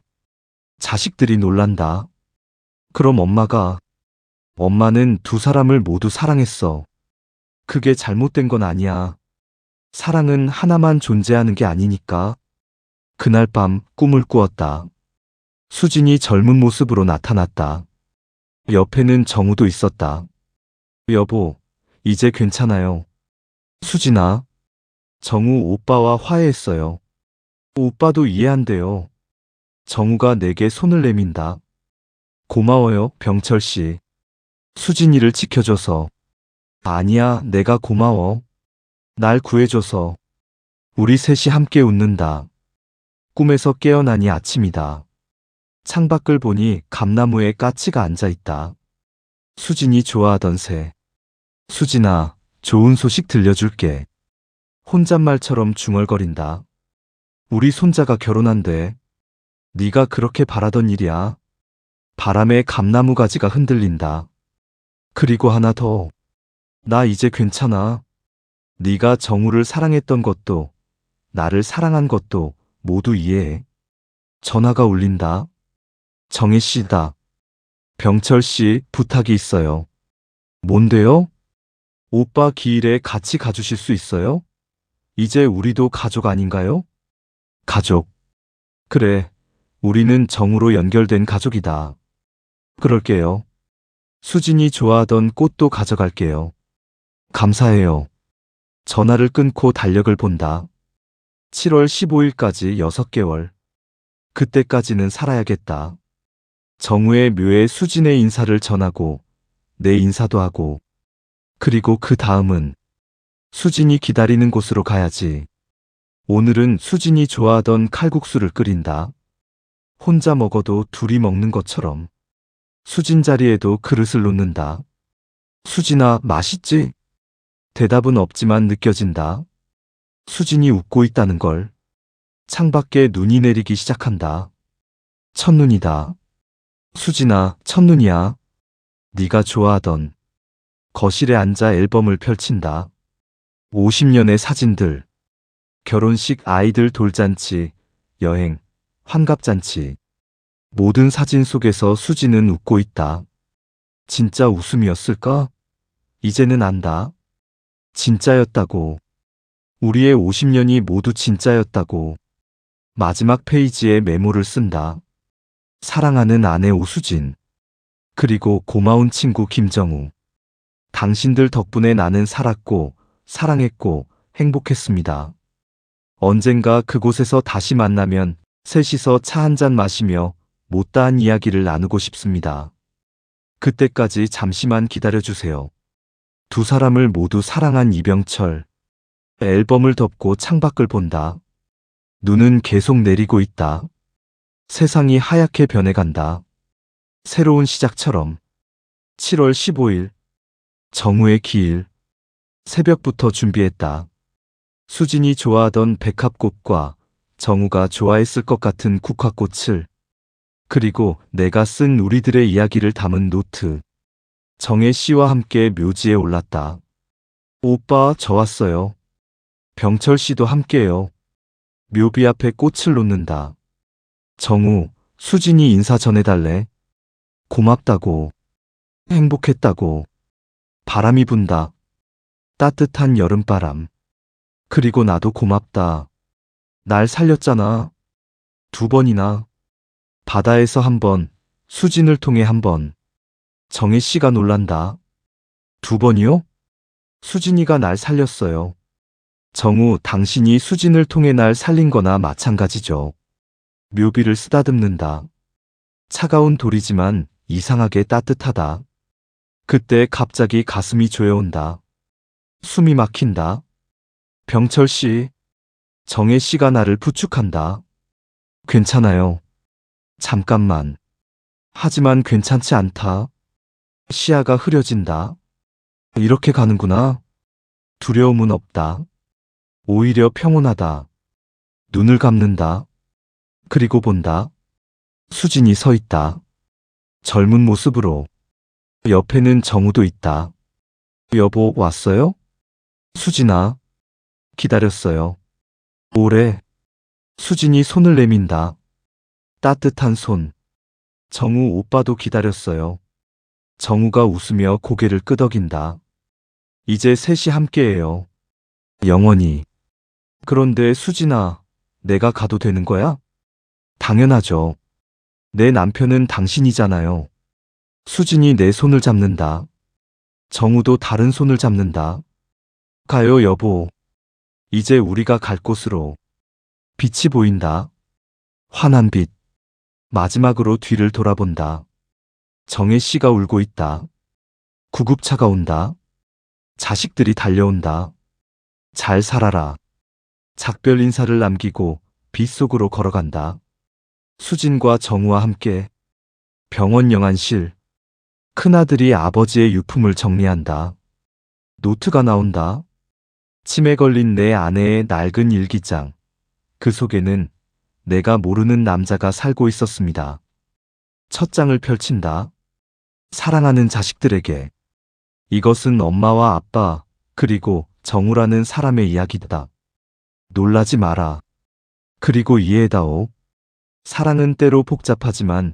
자식들이 놀란다. 그럼 엄마는 두 사람을 모두 사랑했어. 그게 잘못된 건 아니야. 사랑은 하나만 존재하는 게 아니니까. 그날 밤 꿈을 꾸었다. 수진이 젊은 모습으로 나타났다. 옆에는 정우도 있었다. 여보, 이제 괜찮아요. 수진아, 정우 오빠와 화해했어요. 오빠도 이해한대요. 정우가 내게 손을 내민다. 고마워요, 병철 씨. 수진이를 지켜줘서. 아니야, 내가 고마워. 날 구해줘서. 우리 셋이 함께 웃는다. 꿈에서 깨어나니 아침이다. 창밖을 보니 감나무에 까치가 앉아있다. 수진이 좋아하던 새. 수진아, 좋은 소식 들려줄게. 혼잣말처럼 중얼거린다. 우리 손자가 결혼한대. 네가 그렇게 바라던 일이야. 바람에 감나무 가지가 흔들린다. 그리고 하나 더. 나 이제 괜찮아. 네가 정우를 사랑했던 것도, 나를 사랑한 것도 모두 이해해. 전화가 울린다. 정혜 씨다. 병철 씨, 부탁이 있어요. 뭔데요? 오빠 기일에 같이 가주실 수 있어요? 이제 우리도 가족 아닌가요? 가족. 그래, 우리는 정으로 연결된 가족이다. 그럴게요. 수진이 좋아하던 꽃도 가져갈게요. 감사해요. 전화를 끊고 달력을 본다. 7월 15일까지 6개월. 그때까지는 살아야겠다. 정우의 묘에 수진의 인사를 전하고 내 인사도 하고, 그리고 그 다음은 수진이 기다리는 곳으로 가야지. 오늘은 수진이 좋아하던 칼국수를 끓인다. 혼자 먹어도 둘이 먹는 것처럼. 수진 자리에도 그릇을 놓는다. 수진아, 맛있지? 대답은 없지만 느껴진다. 수진이 웃고 있다는 걸. 창밖에 눈이 내리기 시작한다. 첫눈이다. 수진아, 첫눈이야. 네가 좋아하던. 거실에 앉아 앨범을 펼친다. 50년의 사진들. 결혼식, 아이들 돌잔치, 여행, 환갑잔치. 모든 사진 속에서 수진은 웃고 있다. 진짜 웃음이었을까? 이제는 안다. 진짜였다고. 우리의 50년이 모두 진짜였다고. 마지막 페이지에 메모를 쓴다. 사랑하는 아내 오수진. 그리고 고마운 친구 김정우. 당신들 덕분에 나는 살았고, 사랑했고, 행복했습니다. 언젠가 그곳에서 다시 만나면 셋이서 차 한잔 마시며 못다한 이야기를 나누고 싶습니다. 그때까지 잠시만 기다려주세요. 두 사람을 모두 사랑한 이병철. 앨범을 덮고 창밖을 본다. 눈은 계속 내리고 있다. 세상이 하얗게 변해간다. 새로운 시작처럼. 7월 15일. 정우의 기일. 새벽부터 준비했다. 수진이 좋아하던 백합꽃과 정우가 좋아했을 것 같은 국화꽃을, 그리고 내가 쓴 우리들의 이야기를 담은 노트. 정혜 씨와 함께 묘지에 올랐다. 오빠, 저 왔어요. 병철 씨도 함께해요. 묘비 앞에 꽃을 놓는다. 정우, 수진이 인사 전해달래. 고맙다고. 행복했다고. 바람이 분다. 따뜻한 여름바람. 그리고 나도 고맙다. 날 살렸잖아. 2번이나. 바다에서 1번, 수진을 통해 1번. 정혜 씨가 놀란다. 2번이요? 수진이가 날 살렸어요. 정우, 당신이 수진을 통해 날 살린 거나 마찬가지죠. 묘비를 쓰다듬는다. 차가운 돌이지만 이상하게 따뜻하다. 그때 갑자기 가슴이 조여온다. 숨이 막힌다. 병철 씨, 정혜 씨가 나를 부축한다. 괜찮아요. 잠깐만. 하지만 괜찮지 않다. 시야가 흐려진다. 이렇게 가는구나. 두려움은 없다. 오히려 평온하다. 눈을 감는다. 그리고 본다. 수진이 서 있다. 젊은 모습으로. 옆에는 정우도 있다. 여보, 왔어요? 수진아. 기다렸어요. 오래. 수진이 손을 내민다. 따뜻한 손. 정우 오빠도 기다렸어요. 정우가 웃으며 고개를 끄덕인다. 이제 셋이 함께해요. 영원히. 그런데 수진아, 내가 가도 되는 거야? 당연하죠. 내 남편은 당신이잖아요. 수진이 내 손을 잡는다. 정우도 다른 손을 잡는다. 가요, 여보. 이제 우리가 갈 곳으로. 빛이 보인다. 환한 빛. 마지막으로 뒤를 돌아본다. 정혜 씨가 울고 있다. 구급차가 온다. 자식들이 달려온다. 잘 살아라. 작별 인사를 남기고 빛 속으로 걸어간다. 수진과 정우와 함께 병원 영안실. 큰아들이 아버지의 유품을 정리한다. 노트가 나온다. 치매 걸린 내 아내의 낡은 일기장. 그 속에는 내가 모르는 남자가 살고 있었습니다. 첫 장을 펼친다. 사랑하는 자식들에게. 이것은 엄마와 아빠, 그리고 정우라는 사람의 이야기다. 놀라지 마라. 그리고 이해해다오. 사랑은 때로 복잡하지만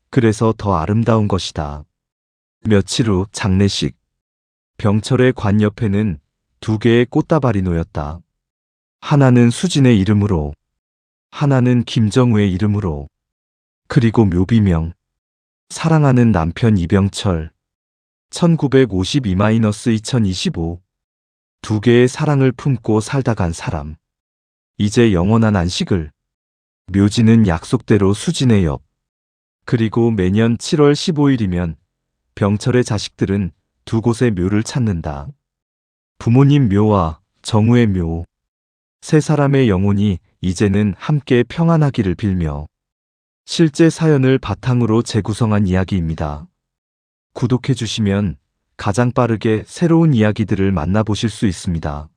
그래서 더 아름다운 것이다. 며칠 후 장례식. 병철의 관 옆에는 2개의 꽃다발이 놓였다. 하나는 수진의 이름으로, 하나는 김정우의 이름으로, 그리고 묘비명. 사랑하는 남편 이병철. 1952-2025. 2개의 사랑을 품고 살다 간 사람. 이제 영원한 안식을. 묘지는 약속대로 수진의 옆. 그리고 매년 7월 15일이면 병철의 자식들은 2곳의 묘를 찾는다. 부모님 묘와 정우의 묘. 3사람의 영혼이 이제는 함께 평안하기를 빌며. 실제 사연을 바탕으로 재구성한 이야기입니다. 구독해 주시면 가장 빠르게 새로운 이야기들을 만나보실 수 있습니다.